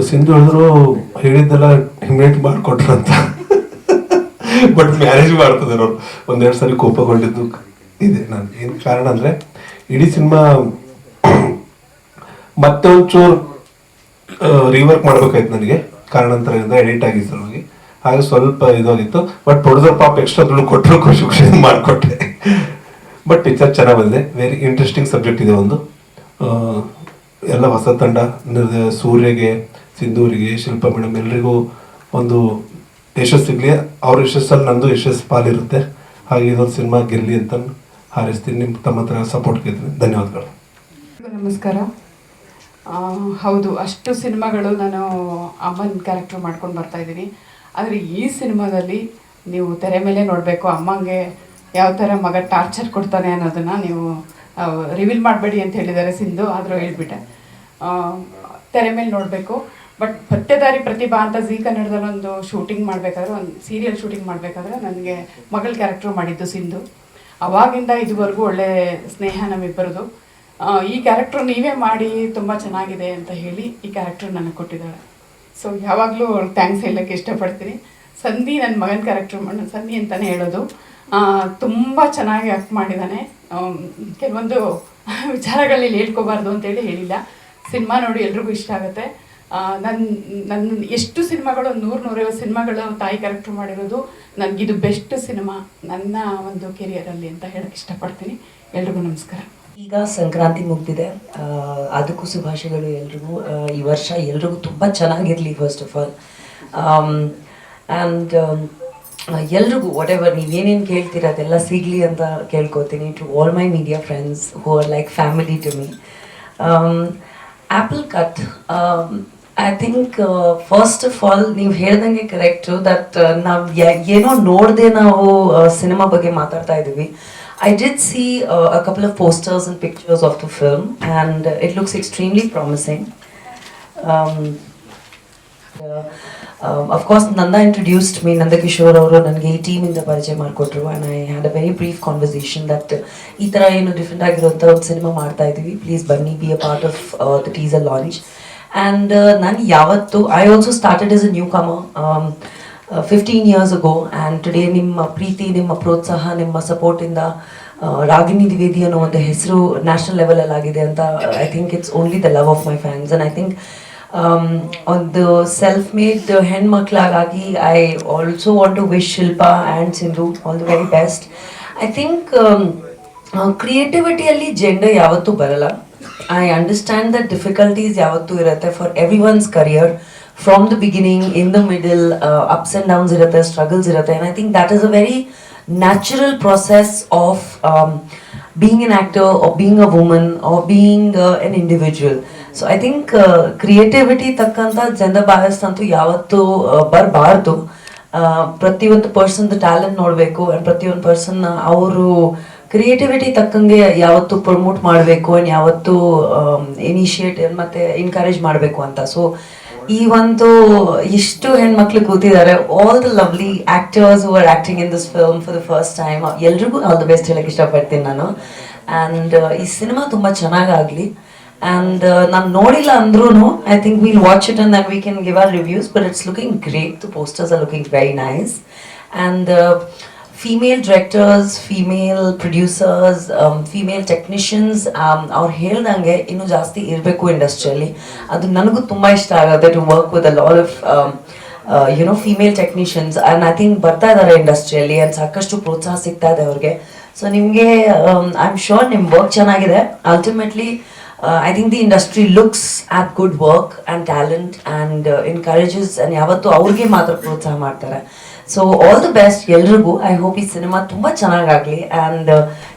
ಸಿಂಧು ಹೇಳಿದ್ದೆಲ್ಲ ಇಮಿಡಿಯೇಟ್ ಮಾಡಿಕೊಟ್ರು ಅಂತ, ಬಟ್ ಮ್ಯಾನೇಜ್ ಮಾಡ್ತಿದ್ದಾರೆ ಅವ್ರು. 1-2 ಸರಿ ಕೋಪಗೊಂಡಿದ್ದು ಇದೆ. ನಾನು ಏನು ಕಾರಣ ಅಂದರೆ ಇಡೀ ಸಿನಿಮಾ ಮತ್ತೆ ಒಂಚೂರು ರೀವರ್ಕ್ ಮಾಡ್ಬೇಕಾಯ್ತು ನನಗೆ, ಕಾರಣಾಂತರದಿಂದ ಎಡಿಟ್ ಆಗಿತ್ತು ಸಲುವಾಗಿ. ಹಾಗೆ ಸ್ವಲ್ಪ ಇದಾಗಿತ್ತು, ಬಟ್ ಪ್ರೊಡ್ಯೂಸರ್ ಪಾಪ ಎಕ್ಸ್ಟ್ರಾ ದುಡ್ಡು ಕೊಟ್ಟರು, ಖುಷಿ ಮಾಡಿಕೊಟ್ಟೆ. ಬಟ್ ಪಿಕ್ಚರ್ ಚೆನ್ನಾಗಿ ಬಂದಿದೆ, ವೆರಿ ಇಂಟ್ರೆಸ್ಟಿಂಗ್ ಸಬ್ಜೆಕ್ಟ್ ಇದೆ. ಒಂದು ಎಲ್ಲ ಹೊಸ ತಂಡ, ಸೂರ್ಯಗೆ, ಸಿಂಧೂರಿಗೆ, ಶಿಲ್ಪಾ ಮೇಡಮ್ ಎಲ್ರಿಗೂ ಒಂದು ಯಶಸ್ಸು ಸಿಗಲಿ. ಅವ್ರ ಯಶಸ್ಸಲ್ಲಿ ನಂದು ಯಶಸ್ಸು ಪಾಲಿರುತ್ತೆ. ಹಾಗೆ ಇದೊಂದು ಸಿನಿಮಾ ಗೆಲ್ಲಿ ಅಂತ ಹಾರೈಸ್ತೀನಿ. ನಿಮ್ಮ ತಮ್ಮ ಹತ್ರ ಸಪೋರ್ಟ್ ಕೇಳ್ತೀನಿ. ಧನ್ಯವಾದಗಳು. ನಮಸ್ಕಾರ. ಹೌದು, ಅಷ್ಟು ಸಿನಿಮಾಗಳು ನಾನು ಅಮ್ಮನ ಕ್ಯಾರೆಕ್ಟರ್ ಮಾಡ್ಕೊಂಡು ಬರ್ತಾಯಿದ್ದೀನಿ. ಆದರೆ ಈ ಸಿನಿಮಾದಲ್ಲಿ ನೀವು ತೆರೆ ಮೇಲೆ ನೋಡಬೇಕು, ಅಮ್ಮಂಗೆ ಯಾವ ಥರ ಮಗ ಟಾರ್ಚರ್ ಕೊಡ್ತಾನೆ ಅನ್ನೋದನ್ನು ನೀವು ರಿವೀಲ್ ಮಾಡಬೇಡಿ ಅಂತ ಹೇಳಿದ್ದಾರೆ ಸಿಂಧು, ಆದರೂ ಹೇಳ್ಬಿಟ್ಟೆ. ತೆರೆ ಮೇಲೆ ನೋಡಬೇಕು. ಬಟ್ ಪತ್ತೆದಾರಿ ಪ್ರತಿಭಾ ಅಂತ ಜೀ ಕನ್ನಡದಲ್ಲಿ ಒಂದು ಶೂಟಿಂಗ್ ಮಾಡಬೇಕಾದ್ರೆ, ಒಂದು ಸೀರಿಯಲ್ ಶೂಟಿಂಗ್ ಮಾಡಬೇಕಾದ್ರೆ ನನಗೆ ಮಗಳ ಕ್ಯಾರೆಕ್ಟ್ರ್ ಮಾಡಿದ್ದು ಸಿಂಧು. ಅವಾಗಿಂದ ಇದುವರೆಗೂ ಒಳ್ಳೆ ಸ್ನೇಹ ನಮ್ಮಿಬ್ಬರದು. ಈ ಕ್ಯಾರೆಕ್ಟ್ರ್ ನೀವೇ ಮಾಡಿ ತುಂಬ ಚೆನ್ನಾಗಿದೆ ಅಂತ ಹೇಳಿ ಈ ಕ್ಯಾರೆಕ್ಟ್ರ್ ನನಗೆ ಕೊಟ್ಟಿದ್ದಾಳೆ. ಸೊ ಯಾವಾಗಲೂ ಥ್ಯಾಂಕ್ಸ್ ಹೇಳೋಕ್ಕೆ ಇಷ್ಟಪಡ್ತೀನಿ. ಸಂಧಿ ನನ್ನ ಮಗನ ಕ್ಯಾರೆಕ್ಟ್ರ್ ಮಾಡಿ ಸಂಧಿ ಅಂತಲೇ ಹೇಳೋದು. ತುಂಬ ಚೆನ್ನಾಗಿ ಆ್ಯಕ್ಟ್ ಮಾಡಿದ್ದಾನೆ. ಕೆಲವೊಂದು ವಿಚಾರಗಳಲ್ಲಿ ಹೇಳ್ಕೋಬಾರ್ದು ಅಂತೇಳಿ ಹೇಳಿಲ್ಲ. ಸಿನಿಮಾ ನೋಡಿ ಎಲ್ರಿಗೂ ಇಷ್ಟ ಆಗುತ್ತೆ. ನನ್ನ ಎಷ್ಟು ಸಿನಿಮಾಗಳು 100-150 ಸಿನಿಮಾಗಳು ತಾಯಿ ಕ್ಯಾರೆಕ್ಟ್ರ್ ಮಾಡಿರೋದು. ನನಗಿದು ಬೆಸ್ಟ್ ಸಿನಿಮಾ ನನ್ನ ಒಂದು ಕೆರಿಯರಲ್ಲಿ ಅಂತ ಹೇಳಕ್ಕೆ ಇಷ್ಟಪಡ್ತೀನಿ. ಎಲ್ರಿಗೂ ನಮಸ್ಕಾರ. ಈಗ ಸಂಕ್ರಾಂತಿ ಮುಗ್ದಿದೆ, ಅದಕ್ಕೂ ಶುಭಾಶಯಗಳು ಎಲ್ರಿಗೂ. ಈ ವರ್ಷ ಎಲ್ರಿಗೂ ತುಂಬ ಚೆನ್ನಾಗಿರಲಿ ಫಸ್ಟ್ ಆಫ್ ಆಲ್. ಆ್ಯಂಡ್ ಎಲ್ರಿಗೂ ವಾಟ್ ಎವರ್ ನೀವೇನೇನು ಕೇಳ್ತೀರ ಅದೆಲ್ಲ ಸಿಗಲಿ ಅಂತ ಕೇಳ್ಕೊತೀನಿ. To all my media friends who are like family to me. Apple cut, I think first of all ನೀವು ಹೇಳ್ದಂಗೆ ಕರೆಕ್ಟು ದಟ್ ನಾವು ಏನೋ ನೋಡದೆ ನಾವು ಸಿನಿಮಾ ಬಗ್ಗೆ ಮಾತಾಡ್ತಾ ಇದ್ದೀವಿ. I did see a couple of posters and pictures of the film, and it looks extremely promising. Of course, Nanda introduced me, Nanda Kishore ಅವರು ನನಗೆ ಈ ಟೀಮಿಂದ ಪರಿಚಯ ಮಾಡಿಕೊಟ್ರು, and I had a very brief conversation that ಈ ಥರ ಏನು different ಆಗಿರುವಂಥ ಒಂದು ಸಿನಿಮಾ ಮಾಡ್ತಾ ಇದ್ದೀವಿ, ಪ್ಲೀಸ್ ಬನ್ನಿ, be a part of the teaser launch. And ನಾನು ಯಾವತ್ತು I also started as a newcomer 15 years ago, and today ನಿಮ್ಮ ಪ್ರೀತಿ, ನಿಮ್ಮ ಪ್ರೋತ್ಸಾಹ, ನಿಮ್ಮ ಸಪೋರ್ಟಿಂದ ರಾಗಿಣಿ ದ್ವಿವೇದಿ ಅನ್ನೋ ಒಂದು ಹೆಸರು ನ್ಯಾಷನಲ್ ಲೆವೆಲಲ್ಲಿ ಆಗಿದೆ ಅಂತ I think it's only the love of my fans. And I think ಒಂದು ಸೆಲ್ಫ್ ಮೇಡ್ ಹೆಣ್ಮಕ್ಳಾಗಿ I also want to wish Shilpa and Sindhu all the very best. I think ಕ್ರಿಯೇಟಿವಿಟಿಯಲ್ಲಿ ಜೆಂಡರ್ ಯಾವತ್ತೂ ಬರಲ್ಲ. ಐ ಅಂಡರ್ಸ್ಟ್ಯಾಂಡ್ ದಟ್ ಡಿಫಿಕಲ್ಟೀಸ್ ಯಾವತ್ತೂ ಇರುತ್ತೆ for every one's career. From the beginning, in the middle, ups and downs irutte, struggles irutte, and I think that is a very natural process of being an actor or being a woman or being an individual. So I think creativity takkanta gender bias antu yavattu barbaardu. ಪ್ರತಿಯೊಂದು ಪರ್ಸನ್ದು talent ನೋಡಬೇಕು, and ಪ್ರತಿಯೊಂದು person ಅವರು creativity ತಕ್ಕಂಗೆ ಯಾವತ್ತು promote ಮಾಡಬೇಕು, and ಯಾವತ್ತು initiative ಮತ್ತು encourage ಮಾಡಬೇಕು ಅಂತ. ಸೊ ಈ ಒಂದು ಇಷ್ಟು ಹೆಣ್ಮಕ್ಳು ಕೂತಿದ್ದಾರೆ, all the lovely actors who are acting in this film for the first time, ಎಲ್ರಿಗೂ ಆಲ್ ದ ಬೆಸ್ಟ್ ಹೇಳಕ್ಕೆ ಇಷ್ಟಪಡ್ತೀನಿ ನಾನು. ಆ್ಯಂಡ್ ಈ ಸಿನಿಮಾ ತುಂಬ ಚೆನ್ನಾಗಾಗಲಿ. ಆ್ಯಂಡ್ ನಾನು ನೋಡಿಲ್ಲ ಅಂದ್ರೂ I think will watch it and then we can give our reviews, but it's looking great. The posters are looking very nice. And female directors, female producers, female technicians ಅವ್ರು ಹೇಳ್ದಂಗೆ ಇನ್ನೂ ಜಾಸ್ತಿ ಇರಬೇಕು ಇಂಡಸ್ಟ್ರಿಯಲ್ಲಿ. ಅದು ನನಗೂ ತುಂಬ ಇಷ್ಟ ಆಗುತ್ತೆ to work with a lot of female technicians. And I think ಬರ್ತಾ ಇದ್ದಾರೆ ಇಂಡಸ್ಟ್ರಿಯಲ್ಲಿ, ಆ್ಯಂಡ್ ಸಾಕಷ್ಟು ಪ್ರೋತ್ಸಾಹ ಸಿಗ್ತಾ ಇದೆ ಅವ್ರಿಗೆ. ಸೊ ನಿಮಗೆ ಐ ಆಮ್ ಶೋರ್ ನಿಮ್ಮ ವರ್ಕ್ ಚೆನ್ನಾಗಿದೆ. Ultimately I think the industry looks at good work and talent and encourages, and ಯಾವತ್ತು ಅವ್ರಿಗೆ ಮಾತ್ರ ಪ್ರೋತ್ಸಾಹ ಮಾಡ್ತಾರೆ. ಸೊ ಆಲ್ ದಿ ಬೆಸ್ಟ್ ಎಲ್ರಿಗೂ. ಐ ಹೋಪ್ ಈ ಸಿನಿಮಾ ತುಂಬ ಚೆನ್ನಾಗಾಗಲಿ, ಆ್ಯಂಡ್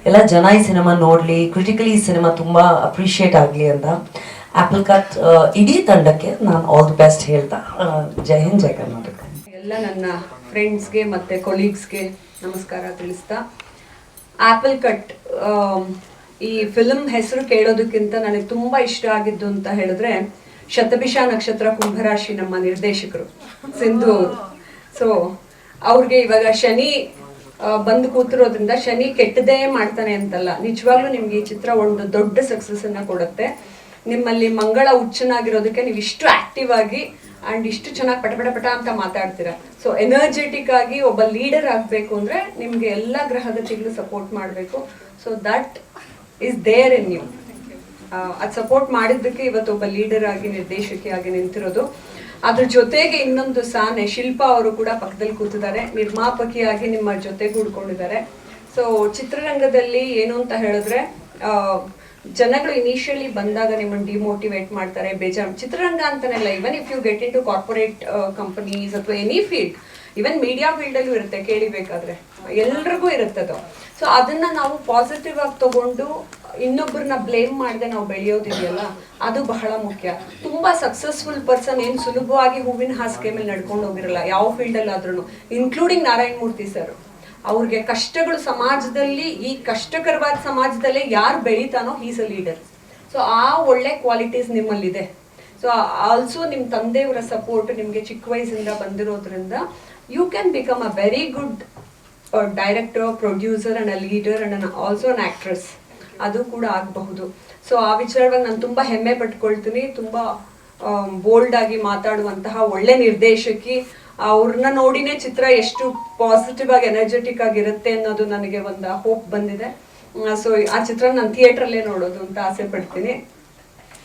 ಎಲ್ಲ ಜನ ಈ ಸಿನಿಮಾ ನೋಡಲಿ, ಕ್ರಿಟಿಕಲಿ ಈ ಸಿನಿಮಾ ತುಂಬ ಅಪ್ರಿಷಿಯೇಟ್ ಆಗಲಿ ಅಂತ ಆ್ಯಪಲ್ ಕಟ್ ಇಡೀ ತಂಡಕ್ಕೆ ನಾನು ಆಲ್ ದಿ ಬೆಸ್ಟ್ ಹೇಳ್ತಾ ಜೈ ಹಿಂದ್, ಜೈ ಕರ್ನಾಟಕ. ಎಲ್ಲ ನನ್ನ ಫ್ರೆಂಡ್ಸ್ಗೆ ಮತ್ತು ಕೊಲೀಗ್ಸ್ಗೆ ನಮಸ್ಕಾರ ತಿಳಿಸ್ತಾ, ಆ್ಯಪಲ್ ಕಟ್ ಈ ಫಿಲ್ಮ್ ಹೆಸರು ಕೇಳೋದಕ್ಕಿಂತ ನನಗೆ ತುಂಬ ಇಷ್ಟ ಆಗಿದ್ದು ಅಂತ ಹೇಳಿದ್ರೆ, ಶತಭಿಷ ನಕ್ಷತ್ರ ಕುಂಭರಾಶಿ ನಮ್ಮ ನಿರ್ದೇಶಕರು ಸಿಂಧು ಅವರು. ಸೊ ಅವ್ರಿಗೆ ಇವಾಗ ಶನಿ ಬಂದು ಕೂತಿರೋದ್ರಿಂದ ಶನಿ ಕೆಟ್ಟದೇ ಮಾಡ್ತಾನೆ ಅಂತಲ್ಲ, ನಿಜವಾಗ್ಲೂ ನಿಮ್ಗೆ ಈ ಚಿತ್ರ ಒಂದು ದೊಡ್ಡ ಸಕ್ಸಸ್ ಅನ್ನ ಕೊಡುತ್ತೆ. ನಿಮ್ಮಲ್ಲಿ ಮಂಗಳ ಹುಚ್ಚನಾಗಿರೋದಕ್ಕೆ ನೀವು ಇಷ್ಟು ಆಕ್ಟಿವ್ ಆಗಿ ಆ್ಯಂಡ್ ಇಷ್ಟು ಚೆನ್ನಾಗಿ ಪಟ ಅಂತ ಮಾತಾಡ್ತೀರಾ. ಸೊ ಎನರ್ಜೆಟಿಕ್ ಆಗಿ ಒಬ್ಬ ಲೀಡರ್ ಆಗಬೇಕು ಅಂದರೆ ನಿಮಗೆ ಎಲ್ಲ ಗ್ರಹಗತಿಗಳು ಸಪೋರ್ಟ್ ಮಾಡಬೇಕು. So that is there in you. ಅದು ಸಪೋರ್ಟ್ ಮಾಡಿದ್ದಕ್ಕೆ ಇವತ್ತು ಒಬ್ಬ ಲೀಡರ್ ಆಗಿ, ನಿರ್ದೇಶಕಿಯಾಗಿ ನಿಂತಿರೋದು. ಅದ್ರ ಜೊತೆಗೆ ಇನ್ನೊಂದು ಸಾನೆ, ಶಿಲ್ಪಾ ಅವರು ಕೂಡ ಪಕ್ಕದಲ್ಲಿ ಕೂತಿದ್ದಾರೆ, ನಿರ್ಮಾಪಕಿಯಾಗಿ ನಿಮ್ಮ ಜೊತೆಗೂಡ್ಕೊಂಡಿದ್ದಾರೆ. ಸೊ ಚಿತ್ರರಂಗದಲ್ಲಿ ಏನು ಅಂತ ಹೇಳಿದ್ರೆ, ಜನಗಳು ಇನಿಷಿಯಲಿ ಬಂದಾಗ ನಿಮ್ಮನ್ನು ಡಿಮೋಟಿವೇಟ್ ಮಾಡ್ತಾರೆ, ಬೇಜಾರು. ಚಿತ್ರರಂಗ ಅಂತಾನೆಲ್ಲ, even if you get into corporate companies ಅಥವಾ ಎನಿ ಫೀಲ್ಡ್, ಇವನ್ ಮೀಡಿಯಾ ಫೀಲ್ಡಲ್ಲೂ ಇರುತ್ತೆ, ಕೇಳಿಬೇಕಾದ್ರೆ ಎಲ್ರಿಗೂ ಇರುತ್ತದು. ಸೊ ಅದನ್ನ ನಾವು ಪಾಸಿಟಿವ್ ಆಗಿ ತಗೊಂಡು ಇನ್ನೊಬ್ಬರನ್ನ ಬ್ಲೇಮ್ ಮಾಡದೆ ನಾವು ಬೆಳೆಯೋದಿದೆಯಲ್ಲ, ಅದು ಬಹಳ ಮುಖ್ಯ. ತುಂಬಾ ಸಕ್ಸಸ್ಫುಲ್ ಪರ್ಸನ್ ಏನು ಸುಲಭವಾಗಿ ಹೂವಿನ ಹಾಸಿಗೆ ಮೇಲೆ ನಡ್ಕೊಂಡು ಹೋಗಿರಲ್ಲ ಯಾವ ಫೀಲ್ಡಲ್ಲಿ ಆದ್ರೂ, ಇನ್ಕ್ಲೂಡಿಂಗ್ ನಾರಾಯಣ ಮೂರ್ತಿ ಸರ್. ಅವ್ರಿಗೆ ಕಷ್ಟಗಳು ಸಮಾಜದಲ್ಲಿ, ಈ ಕಷ್ಟಕರವಾದ ಸಮಾಜದಲ್ಲೇ ಯಾರು ಬೆಳಿತಾನೋ ಈಸ್ ಅ ಲೀಡರ್. ಸೊ ಆ ಒಳ್ಳೆ ಕ್ವಾಲಿಟೀಸ್ ನಿಮ್ಮಲ್ಲಿದೆ. ಸೊ ಆಲ್ಸೋ ನಿಮ್ಮ ತಂದೆಯವರ ಸಪೋರ್ಟ್ ನಿಮಗೆ ಚಿಕ್ಕ ವಯಸ್ಸಿಂದ ಬಂದಿರೋದ್ರಿಂದ you can become a very good director, producer and a leader and also an actress. ಅದು ಕೂಡ ಆಗಬಹುದು. ಸೊ ಆ ವಿಚಾರವಾಗಿ ನಾನು ತುಂಬ ಹೆಮ್ಮೆ ಪಟ್ಕೊಳ್ತೀನಿ. ತುಂಬ ಬೋಲ್ಡ್ ಆಗಿ ಮಾತಾಡುವಂತಹ ಒಳ್ಳೆ ನಿರ್ದೇಶಕಿ. ಅವ್ರನ್ನ ನೋಡಿನೇ ಚಿತ್ರ ಎಷ್ಟು ಪಾಸಿಟಿವ್ ಆಗಿ ಎನರ್ಜೆಟಿಕ್ ಆಗಿರುತ್ತೆ ಅನ್ನೋದು ನನಗೆ ಒಂದು ಹೋಪ್ ಬಂದಿದೆ. ಸೊ ಆ ಚಿತ್ರ ನಾನು ಥಿಯೇಟ್ರಲ್ಲೇ ನೋಡೋದು ಅಂತ ಆಸೆ ಪಡ್ತೀನಿ.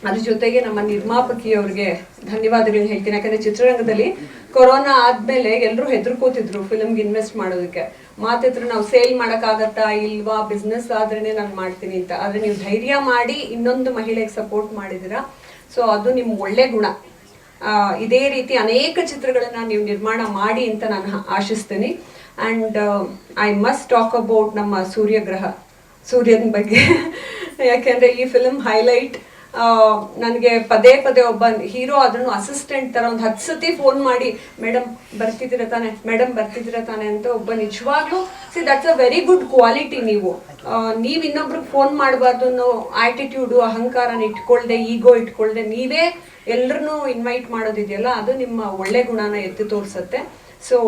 ಅದ್ರ ಜೊತೆಗೆ ನಮ್ಮ ನಿರ್ಮಾಪಕಿಯವ್ರಿಗೆ ಧನ್ಯವಾದಗಳನ್ನ ಹೇಳ್ತೀನಿ. ಯಾಕಂದ್ರೆ ಚಿತ್ರರಂಗದಲ್ಲಿ ಕೊರೋನಾ ಆದ್ಮೇಲೆ ಎಲ್ಲರೂ ಹೆದರ್ಕೋತಿದ್ರು ಫಿಲ್ಮ್ಗೆ ಇನ್ವೆಸ್ಟ್ ಮಾಡೋದಕ್ಕೆ. ಮಾತಿದ್ರು ನಾವು ಸೇಲ್ ಮಾಡೋಕ್ಕಾಗತ್ತಾ ಇಲ್ವಾ, ಬಿಸ್ನೆಸ್ ಆದ್ರೇನೆ ನಾನು ಮಾಡ್ತೀನಿ ಅಂತ. ಆದ್ರೆ ನೀವು ಧೈರ್ಯ ಮಾಡಿ ಇನ್ನೊಂದು ಮಹಿಳೆಗೆ ಸಪೋರ್ಟ್ ಮಾಡಿದಿರಾ. ಸೊ ಅದು ನಿಮ್ಮ ಒಳ್ಳೆ ಗುಣ. ಇದೇ ರೀತಿ ಅನೇಕ ಚಿತ್ರಗಳನ್ನ ನೀವು ನಿರ್ಮಾಣ ಮಾಡಿ ಅಂತ ನಾನು ಆಶಿಸ್ತೀನಿ. And I must talk about ನಮ್ಮ ಸೂರ್ಯನ ಬಗ್ಗೆ. ಯಾಕೆಂದ್ರೆ ಈ ಫಿಲ್ಮ್ ಹೈಲೈಟ್. ನನಗೆ ಪದೇ ಪದೇ ಒಬ್ಬ ಹೀರೋ ಆದ್ರೂ ಅಸಿಸ್ಟೆಂಟ್ ಥರ ಒಂದು 10 ಸತಿ ಫೋನ್ ಮಾಡಿ ಮೇಡಮ್ ಬರ್ತಿದ್ದೀರ ತಾನೆ ಅಂತ ಒಬ್ಬ ನಿಜವಾಗ್ಲೂ that's a very good quality. ನೀವು ಇನ್ನೊಬ್ರಿಗೆ ಫೋನ್ ಮಾಡಬಾರ್ದು ಅನ್ನೋ ಆಟಿಟ್ಯೂಡು, ಅಹಂಕಾರನ ಇಟ್ಕೊಳ್ದೆ, ಈಗೋ ಇಟ್ಕೊಳ್ದೆ ನೀವೇ ಎಲ್ಲರನ್ನೂ ಇನ್ವೈಟ್ ಮಾಡೋದಿದೆಯಲ್ಲ, ಅದು ನಿಮ್ಮ ಒಳ್ಳೆ ಗುಣನ ಎತ್ತಿ ತೋರಿಸುತ್ತೆ. ಸೊ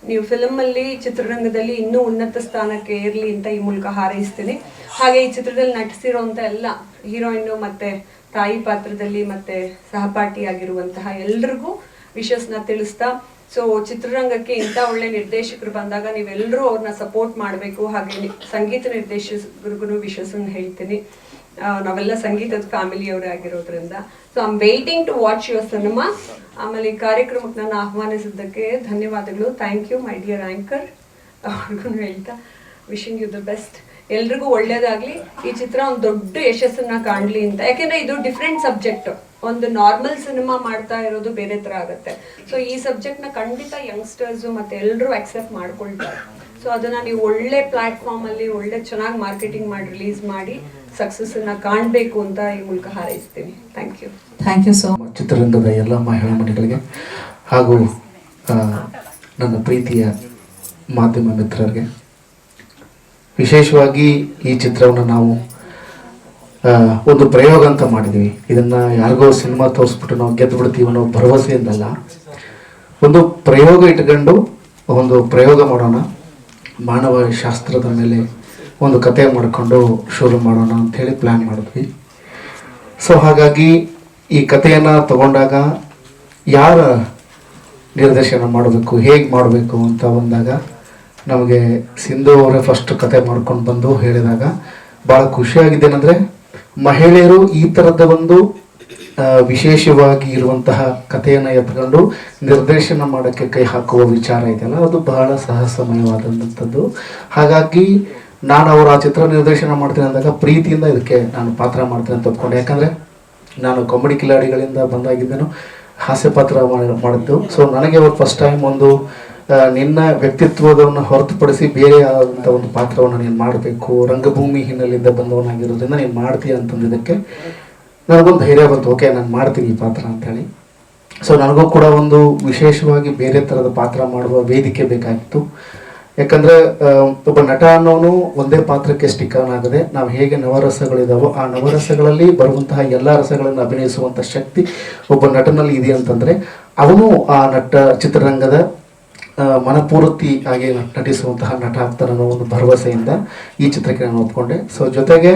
ನೀವು ಫಿಲಮಲ್ಲಿ, ಚಿತ್ರರಂಗದಲ್ಲಿ ಇನ್ನೂ ಉನ್ನತ ಸ್ಥಾನಕ್ಕೆ ಇರಲಿ ಅಂತ ಈ ಮೂಲಕ ಹಾರೈಸ್ತೀನಿ. ಹಾಗೆ ಈ ಚಿತ್ರದಲ್ಲಿ ನಟಿಸಿರೋಂಥ ಎಲ್ಲ ಹೀರೋಯಿನ್ನು ಮತ್ತು ತಾಯಿ ಪಾತ್ರದಲ್ಲಿ ಮತ್ತು ಸಹಪಾಠಿಯಾಗಿರುವಂತಹ ಎಲ್ರಿಗೂ ವಿಶಸ್ನ ತಿಳಿಸ್ತಾ, ಸೊ ಚಿತ್ರರಂಗಕ್ಕೆ ಇಂಥ ಒಳ್ಳೆ ನಿರ್ದೇಶಕರು ಬಂದಾಗ ನೀವೆಲ್ಲರೂ ಅವ್ರನ್ನ ಸಪೋರ್ಟ್ ಮಾಡಬೇಕು. ಹಾಗೆ ಸಂಗೀತ ನಿರ್ದೇಶಕರಿಗೂ ವಿಶಸ್ಸನ್ನು ಹೇಳ್ತೀನಿ. ನಾವೆಲ್ಲ ಸಂಗೀತದ ಫ್ಯಾಮಿಲಿಯವರೇ ಆಗಿರೋದ್ರಿಂದ. So I am waiting to watch your cinema. ಆಮೇಲೆ ಈ ಕಾರ್ಯಕ್ರಮಕ್ಕೆ ನಾನು ಆಹ್ವಾನಿಸಿದ್ದಕ್ಕೆ ಧನ್ಯವಾದಗಳು. Thank you my dear anchor. ಅವ್ರಿಗೂ ಹೇಳ್ತಾ ವಿಶಿಂಗ್ ಯು ದ ಬೆಸ್ಟ್. ಎಲ್ರಿಗೂ ಒಳ್ಳೇದಾಗ್ಲಿ. ಈ ಚಿತ್ರ ಒಂದು ದೊಡ್ಡ ಯಶಸ್ಸನ್ನ ಕಾಣಲಿ ಅಂತ. ಯಾಕೆಂದ್ರೆ ಇದು ಡಿಫ್ರೆಂಟ್ ಸಬ್ಜೆಕ್ಟ್. ಒಂದು ನಾರ್ಮಲ್ ಸಿನಿಮಾ ಮಾಡ್ತಾ ಇರೋದು ಬೇರೆ ತರ ಆಗುತ್ತೆ. ಸೊ ಈ ಸಬ್ಜೆಕ್ಟ್ನ ಖಂಡಿತ ಯಂಗ್ಸ್ಟರ್ಸು ಮತ್ತೆ ಎಲ್ಲರೂ ಅಕ್ಸೆಪ್ಟ್ ಮಾಡ್ಕೊಳ್ತಾರೆ. ಸೊ ಅದನ್ನ ನೀವು ಒಳ್ಳೆ ಪ್ಲಾಟ್ಫಾರ್ಮ್ ಅಲ್ಲಿ ಒಳ್ಳೆ ಚೆನ್ನಾಗಿ ಮಾರ್ಕೆಟಿಂಗ್ ಮಾಡಿ ರಿಲೀಸ್ ಮಾಡಿ ಸಕ್ಸಸ್ ಅನ್ನ ಕಾಣಬೇಕು ಅಂತ ಈ ಮೂಲಕ ಹಾರೈಸ್ತೀನಿ. Thank you. Thank you so much. ಚಿತ್ರರಂಗದ ಎಲ್ಲ ಮಹಿಳಾ ಮಂಡಳಿಗಳಿಗೆ ಹಾಗೂ ನನ್ನ ಪ್ರೀತಿಯ ಮಾಧ್ಯಮ ಮಿತ್ರರಿಗೆ, ವಿಶೇಷವಾಗಿ ಈ ಚಿತ್ರವನ್ನು ನಾವು ಒಂದು ಪ್ರಯೋಗ ಅಂತ ಮಾಡಿದ್ದೀವಿ. ಇದನ್ನು ಯಾರಿಗೋ ಸಿನಿಮಾ ತೋರಿಸ್ಬಿಟ್ಟು ನಾವು ಗೆದ್ದು ಬಿಡ್ತೀವಿ ಅನ್ನೋ ಭರವಸೆಯಿಂದಲ್ಲ, ಒಂದು ಪ್ರಯೋಗ ಇಟ್ಕೊಂಡು ಒಂದು ಪ್ರಯೋಗ ಮಾಡೋಣ, ಮಾನವ ಶಾಸ್ತ್ರದ ಮೇಲೆ ಒಂದು ಕತೆ ಮಾಡಿಕೊಂಡು ಶುರು ಮಾಡೋಣ ಅಂಥೇಳಿ ಪ್ಲ್ಯಾನ್ ಮಾಡಿದ್ವಿ. ಸೊ ಹಾಗಾಗಿ ಈ ಕಥೆಯನ್ನು ತಗೊಂಡಾಗ ಯಾರ ನಿರ್ದೇಶನ ಮಾಡಬೇಕು, ಹೇಗೆ ಮಾಡಬೇಕು ಅಂತ ಬಂದಾಗ ನಮಗೆ ಸಿಂಧು ಅವರೇ ಫಸ್ಟ್ ಕತೆ ಮಾಡ್ಕೊಂಡು ಬಂದು ಹೇಳಿದಾಗ ಭಾಳ ಖುಷಿಯಾಗಿದ್ದೇನೆಂದರೆ, ಮಹಿಳೆಯರು ಈ ಥರದ ಒಂದು ವಿಶೇಷವಾಗಿ ಇರುವಂತಹ ಕಥೆಯನ್ನು ಎತ್ಕೊಂಡು ನಿರ್ದೇಶನ ಮಾಡೋಕ್ಕೆ ಕೈ ಹಾಕುವ ವಿಚಾರ ಇದೆಯಲ್ಲ, ಅದು ಬಹಳ ಸಾಹಸಮಯವಾದಂಥದ್ದು. ಹಾಗಾಗಿ ನಾನು ಅವರು ಆ ಚಿತ್ರ ನಿರ್ದೇಶನ ಮಾಡ್ತೀನಿ ಅಂದಾಗ ಪ್ರೀತಿಯಿಂದ ಇದಕ್ಕೆ ನಾನು ಪಾತ್ರ ಮಾಡ್ತೀನಿ ಅಂತ ಒಪ್ಕೊಂಡೆ. ಯಾಕಂದರೆ ನಾನು ಕಾಮಿಡಿ ಕಿಲಾಡಿಗಳಿಂದ ಬಂದಾಗಿದ್ದೇನು ಹಾಸ್ಯ ಪಾತ್ರ ಮಾಡಿದ್ದು. ಸೊ ನನಗೆ ಅವ್ರು ಫಸ್ಟ್ ಟೈಮ್ ಒಂದು ನಿನ್ನ ವ್ಯಕ್ತಿತ್ವವನ್ನು ಹೊರತುಪಡಿಸಿ ಬೇರೆ ಆದಂಥ ಒಂದು ಪಾತ್ರವನ್ನು ನೀನು ಮಾಡಬೇಕು, ರಂಗಭೂಮಿ ಹಿನ್ನೆಲೆಯಿಂದ ಬಂದವನಾಗಿರೋದ್ರಿಂದ ನೀನು ಮಾಡ್ತೀಯ ಅಂತಂದಿದ್ದಕ್ಕೆ ನನಗೊಂದು ಧೈರ್ಯ ಬಂತು. ಓಕೆ, ನಾನು ಮಾಡ್ತೀನಿ ಈ ಪಾತ್ರ ಅಂಥೇಳಿ. ಸೊ ನನಗೂ ಕೂಡ ಒಂದು ವಿಶೇಷವಾಗಿ ಬೇರೆ ಥರದ ಪಾತ್ರ ಮಾಡುವ ವೇದಿಕೆ ಬೇಕಾಗಿತ್ತು. ಯಾಕಂದರೆ ಒಬ್ಬ ನಟ ಅನ್ನೋನು ಒಂದೇ ಪಾತ್ರಕ್ಕೆ ಸ್ಟಿಕನ್ ಆಗದೆ, ನಾವು ಹೇಗೆ ನವರಸಗಳಿದಾವೋ ಆ ನವರಸಗಳಲ್ಲಿ ಬರುವಂತಹ ಎಲ್ಲ ರಸಗಳನ್ನು ಅಭಿನಯಿಸುವಂಥ ಶಕ್ತಿ ಒಬ್ಬ ನಟನಲ್ಲಿ ಇದೆ ಅಂತಂದರೆ ಅವನು ಆ ಚಿತ್ರರಂಗದ ಮನಪೂರ್ತಿ ಆಗಿ ನಟಿಸುವಂತಹ ನಟ ಆಗ್ತಾನೆ ಅನ್ನೋ ಒಂದು ಭರವಸೆಯಿಂದ ಈ ಚಿತ್ರಕ್ಕೆ ನಾನು ಒಪ್ಕೊಂಡೆ. ಸೊ ಜೊತೆಗೆ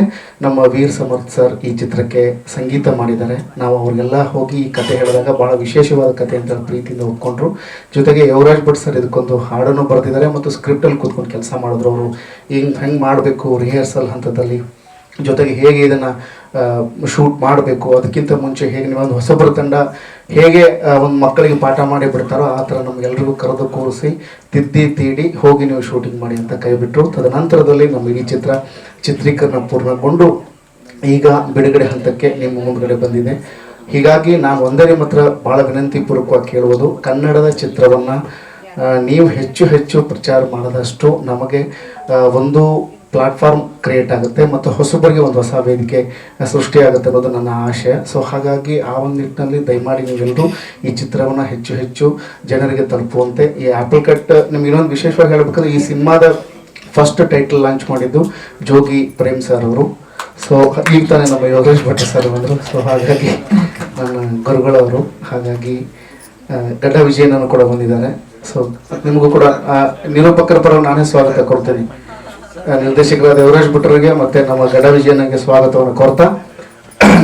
ನಮ್ಮ ವೀರ್ ಸಮರ್ಥ್ ಸರ್ ಈ ಚಿತ್ರಕ್ಕೆ ಸಂಗೀತ ಮಾಡಿದ್ದಾರೆ. ನಾವು ಅವ್ರಿಗೆಲ್ಲ ಹೋಗಿ ಈ ಕತೆ ಹೇಳಿದಾಗ ಭಾಳ ವಿಶೇಷವಾದ ಕತೆ ಅಂತ ಪ್ರೀತಿಯಿಂದ ಒಪ್ಕೊಂಡ್ರು. ಜೊತೆಗೆ ಯುವರಾಜ್ ಭಟ್ ಸರ್ ಇದಕ್ಕೊಂದು ಹಾಡನ್ನು ಬರೆದಿದ್ದಾರೆ ಮತ್ತು ಸ್ಕ್ರಿಪ್ಟಲ್ಲಿ ಕೂತ್ಕೊಂಡು ಕೆಲಸ ಮಾಡಿದ್ರು. ಅವರು ಹೆಂಗೆ ಮಾಡಬೇಕು ರಿಹರ್ಸಲ್ ಹಂತದಲ್ಲಿ, ಜೊತೆಗೆ ಹೇಗೆ ಇದನ್ನು ಶೂಟ್ ಮಾಡಬೇಕು, ಅದಕ್ಕಿಂತ ಮುಂಚೆ ಹೇಗೆ ನೀವೊಂದು ಹೊಸಬರ ತಂಡ ಹೇಗೆ ಒಂದು ಮಕ್ಕಳಿಗೆ ಪಾಠ ಮಾಡಿ ಬಿಡ್ತಾರೋ ಆ ಥರ ನಮಗೆಲ್ಲರಿಗೂ ಕರೆದು ಕೂರಿಸಿ ತಿದ್ದಿ ತೀಡಿ ಹೋಗಿ ನೀವು ಶೂಟಿಂಗ್ ಮಾಡಿ ಅಂತ ಕೈ ಬಿಟ್ಟರು. ತದನಂತರದಲ್ಲಿ ನಮ್ಮ ಈ ಚಿತ್ರೀಕರಣ ಪೂರ್ಣಗೊಂಡು ಈಗ ಬಿಡುಗಡೆ ಹಂತಕ್ಕೆ ನಿಮ್ಮ ಮುಂದುಗಡೆ ಬಂದಿದೆ. ಹೀಗಾಗಿ ನಾನು ಒಂದೇ ನಿಮ್ಮ ಹತ್ರ ಭಾಳ ವಿನಂತಿಪೂರ್ವಕವಾಗಿ ಕೇಳುವುದು, ಕನ್ನಡದ ಚಿತ್ರವನ್ನು ನೀವು ಹೆಚ್ಚು ಹೆಚ್ಚು ಪ್ರಚಾರ ಮಾಡಿದಷ್ಟು ನಮಗೆ ಒಂದು ಪ್ಲಾಟ್ಫಾರ್ಮ್ ಕ್ರಿಯೇಟ್ ಆಗುತ್ತೆ ಮತ್ತು ಹೊಸಬರಿಗೆ ಒಂದು ಹೊಸ ವೇದಿಕೆ ಸೃಷ್ಟಿಯಾಗುತ್ತೆ ಅನ್ನೋದು ನನ್ನ ಆಶೆ. ಸೊ ಹಾಗಾಗಿ ಆ ಒಂದು ನಿಟ್ಟಿನಲ್ಲಿ ದಯಮಾಡಿ ನೀವೆಲ್ಲರೂ ಈ ಚಿತ್ರವನ್ನು ಹೆಚ್ಚು ಹೆಚ್ಚು ಜನರಿಗೆ ತಲುಪುವಂತೆ ಈ ಆ್ಯಪಲ್ ಕಟ್ ನಿಮ್ಗೆ ಇನ್ನೊಂದು ವಿಶೇಷವಾಗಿ ಹೇಳಬೇಕಾದ್ರೆ ಈ ಸಿನಿಮಾದ ಫಸ್ಟ್ ಟೈಟಲ್ ಲಾಂಚ್ ಮಾಡಿದ್ದು ಜೋಗಿ ಪ್ರೇಮ್ ಸರ್ ಅವರು. ಸೊ ಈಗ ತಾನೇ ನಮ್ಮ ಯೋಗೇಶ್ ಭಟ್ ಸರ್ ಬಂದರು. ಸೊ ಹಾಗಾಗಿ ನನ್ನ ಗುರುಗಳವರು, ಹಾಗಾಗಿ ಗಡ್ಡ ವಿಜಯನನ್ನು ಕೂಡ ಬಂದಿದ್ದಾರೆ. ಸೊ ನಿಮಗೂ ಕೂಡ ನಿರೂಪಕರ ಪರ ನಾನೇ ಸ್ವಾಗತ ಕೊಡ್ತೀನಿ. ನಿರ್ದೇಶಕರಾದ ಯೋಗೇಶ್ ಭಟ್ರಿಗೆ ಮತ್ತು ನಮ್ಮ ಗಡ್ಡ ವಿಜಯನಿಗೆ ಸ್ವಾಗತವನ್ನು ಕೊಡ್ತಾ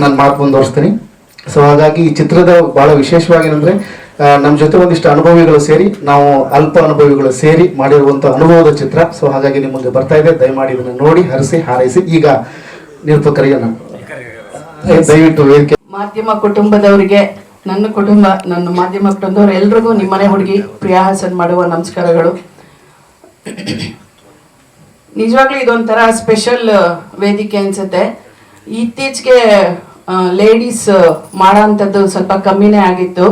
ನಾನು ಮಾತು ಮುಂದುವರಿಸ್ತೀನಿ. ಸೊ ಹಾಗಾಗಿ ಈ ಚಿತ್ರದ ಭಾಳ ವಿಶೇಷವಾಗಿ ಏನಂದರೆ ನಮ್ಮ ಜೊತೆ ಒಂದಿಷ್ಟು ಅನುಭವಿಗಳು ಸೇರಿ, ನಾವು ಅಲ್ಪ ಅನುಭವಿಗಳು ಸೇರಿ ಮಾಡಿರುವಂಥ ಅನುಭವದ ಚಿತ್ರ. ಸೊ ಹಾಗಾಗಿ ನಿಮ್ಮ ಮುಂದೆ ಬರ್ತಾ ಇದೆ, ದಯಮಾಡಿ ಇದನ್ನು ನೋಡಿ ಹರಿಸಿ ಹಾರೈಸಿ. ಈಗ ನಿರೂಪಕರಿಗೆ ನಾನು ದಯವಿಟ್ಟು ವೇದಿಕೆ. ಮಾಧ್ಯಮ ಕುಟುಂಬದವರಿಗೆ, ನನ್ನ ಕುಟುಂಬ, ನನ್ನ ಮಾಧ್ಯಮ ಕುಟುಂಬದವ್ರು ಎಲ್ರಿಗೂ ನಿಮ್ಮನೆ ಹುಡುಗಿ ಪ್ರಿಯಾ ಹಾಸನ್ ಮಾಡುವ ನಮಸ್ಕಾರಗಳು. ನಿಜವಾಗ್ಲೂ ಇದೊಂಥರ ಸ್ಪೆಷಲ್ ವೇದಿಕೆ ಅನ್ಸುತ್ತೆ. ಇತ್ತೀಚೆಗೆ ಲೇಡೀಸ್ ಮಾಡೋ ಅಂಥದ್ದು ಸ್ವಲ್ಪ ಕಮ್ಮಿನೇ ಆಗಿತ್ತು.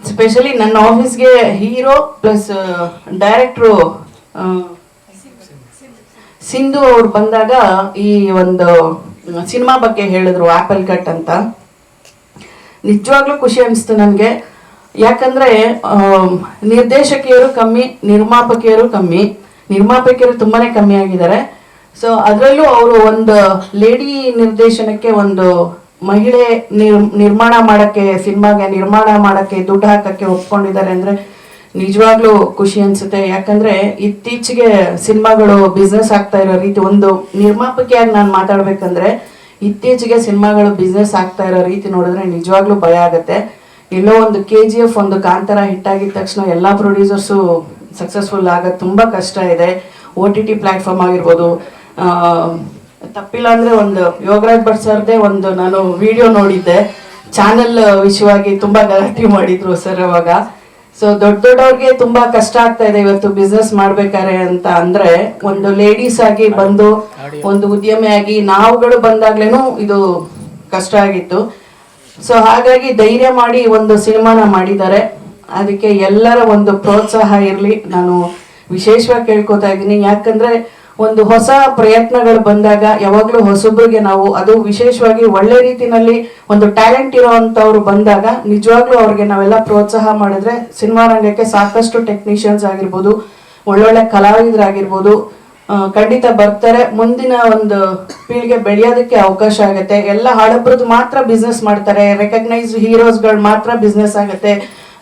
ಸ್ಪೆಷಲಿ ನನ್ನ ಆಫೀಸ್ಗೆ ಹೀರೋ ಪ್ಲಸ್ ಡೈರೆಕ್ಟ್ರು ಸಿಂಧು ಅವ್ರು ಬಂದಾಗ ಈ ಒಂದು ಸಿನಿಮಾ ಬಗ್ಗೆ ಹೇಳಿದ್ರು, ಆಪಲ್ ಕಟ್ ಅಂತ. ನಿಜವಾಗ್ಲೂ ಖುಷಿ ಅನಿಸ್ತು ನನಗೆ. ಯಾಕಂದರೆ ನಿರ್ದೇಶಕಿಯರು ಕಮ್ಮಿ, ನಿರ್ಮಾಪಕಿಯರು ತುಂಬಾ ಕಮ್ಮಿ ಆಗಿದ್ದಾರೆ. ಸೊ ಅದರಲ್ಲೂ ಅವರು ಒಂದು ಲೇಡಿ ನಿರ್ದೇಶನಕ್ಕೆ, ಒಂದು ಮಹಿಳೆ ನಿರ್ಮಾಣ ಮಾಡೋಕ್ಕೆ, ಸಿನಿಮಾಗೆ ನಿರ್ಮಾಣ ಮಾಡೋಕ್ಕೆ ದುಡ್ಡು ಹಾಕೋಕ್ಕೆ ಒಪ್ಕೊಂಡಿದ್ದಾರೆ ಅಂದರೆ ನಿಜವಾಗ್ಲೂ ಖುಷಿ ಅನಿಸುತ್ತೆ. ಯಾಕಂದರೆ ಇತ್ತೀಚೆಗೆ ಸಿನಿಮಾಗಳು ಬಿಸ್ನೆಸ್ ಆಗ್ತಾ ಇರೋ ರೀತಿ, ಒಂದು ನಿರ್ಮಾಪಕಿಯಾಗಿ ನಾನು ಮಾತಾಡಬೇಕಂದ್ರೆ ಇತ್ತೀಚೆಗೆ ಸಿನಿಮಾಗಳು ಬಿಸ್ನೆಸ್ ಆಗ್ತಾ ಇರೋ ರೀತಿ ನೋಡಿದ್ರೆ ನಿಜವಾಗ್ಲೂ ಭಯ ಆಗುತ್ತೆ. ಎಲ್ಲೋ ಒಂದು KGF, ಒಂದು ಕಾಂತಾರ ಹಿಟ್ಟಾಗಿದ್ದ ತಕ್ಷಣ ಎಲ್ಲ ಪ್ರೊಡ್ಯೂಸರ್ಸು ಸಕ್ಸಸ್ಫುಲ್ ಆಗೋದು ತುಂಬ ಕಷ್ಟ ಇದೆ. OTT ಪ್ಲ್ಯಾಟ್ಫಾರ್ಮ್ ಆಗಿರ್ಬೋದು. ತಪ್ಪಿಲ್ಲ ಅಂದರೆ ಒಂದು ಯೋಗರಾಜ್ ಭಟ್ ಸರ್ದೇ ಒಂದು ನಾನು ವಿಡಿಯೋ ನೋಡಿದ್ದೆ, ಚಾನೆಲ್ ವಿಷಯವಾಗಿ ತುಂಬ ಗಲಾಟೆ ಮಾಡಿದ್ರು ಸರ್ ಅವಾಗ. ಸೊ ದೊಡ್ಡವ್ರಿಗೆ ತುಂಬ ಕಷ್ಟ ಆಗ್ತಾ ಇದೆ ಇವತ್ತು ಬಿಸ್ನೆಸ್ ಮಾಡ್ಬೇಕಾರೆ ಅಂತ ಅಂದರೆ, ಒಂದು ಲೇಡೀಸ್ ಆಗಿ ಬಂದು ಒಂದು ಉದ್ಯಮಿಯಾಗಿ ನಾವುಗಳು ಬಂದಾಗ್ಲೇನು ಇದು ಕಷ್ಟ ಆಗಿತ್ತು. ಸೊ ಹಾಗಾಗಿ ಧೈರ್ಯ ಮಾಡಿ ಒಂದು ಸಿನಿಮಾನ ಮಾಡಿದ್ದಾರೆ. ಅದಕ್ಕೆ ಎಲ್ಲರ ಒಂದು ಪ್ರೋತ್ಸಾಹ ಇರಲಿ, ನಾನು ವಿಶೇಷವಾಗಿ ಕೇಳ್ಕೊತಾ ಇದ್ದೀನಿ. ಯಾಕಂದ್ರೆ ಒಂದು ಹೊಸ ಪ್ರಯತ್ನಗಳು ಬಂದಾಗ ಯಾವಾಗಲೂ ಹೊಸಬ್ರಿಗೆ ನಾವು, ಅದು ವಿಶೇಷವಾಗಿ ಒಳ್ಳೆ ರೀತಿನಲ್ಲಿ ಒಂದು ಟ್ಯಾಲೆಂಟ್ ಇರೋವಂಥವ್ರು ಬಂದಾಗ ನಿಜವಾಗ್ಲೂ ಅವ್ರಿಗೆ ನಾವೆಲ್ಲ ಪ್ರೋತ್ಸಾಹ ಮಾಡಿದ್ರೆ ಸಿನಿಮಾ ರಂಗಕ್ಕೆ ಸಾಕಷ್ಟು ಟೆಕ್ನಿಷಿಯನ್ಸ್ ಆಗಿರ್ಬೋದು, ಒಳ್ಳೊಳ್ಳೆ ಕಲಾವಿದರಾಗಿರ್ಬೋದು ಖಂಡಿತ ಬರ್ತಾರೆ. ಮುಂದಿನ ಒಂದು ಪೀಳಿಗೆ ಬೆಳೆಯೋದಕ್ಕೆ ಅವಕಾಶ ಆಗುತ್ತೆ. ಎಲ್ಲ ಹಳಬ್ರದ್ದು ಮಾತ್ರ ಬಿಸ್ನೆಸ್ ಮಾಡ್ತಾರೆ, ರೆಕಗ್ನೈಸ್ಡ್ ಹೀರೋಸ್ಗಳು ಮಾತ್ರ ಬಿಸ್ನೆಸ್ ಆಗುತ್ತೆ,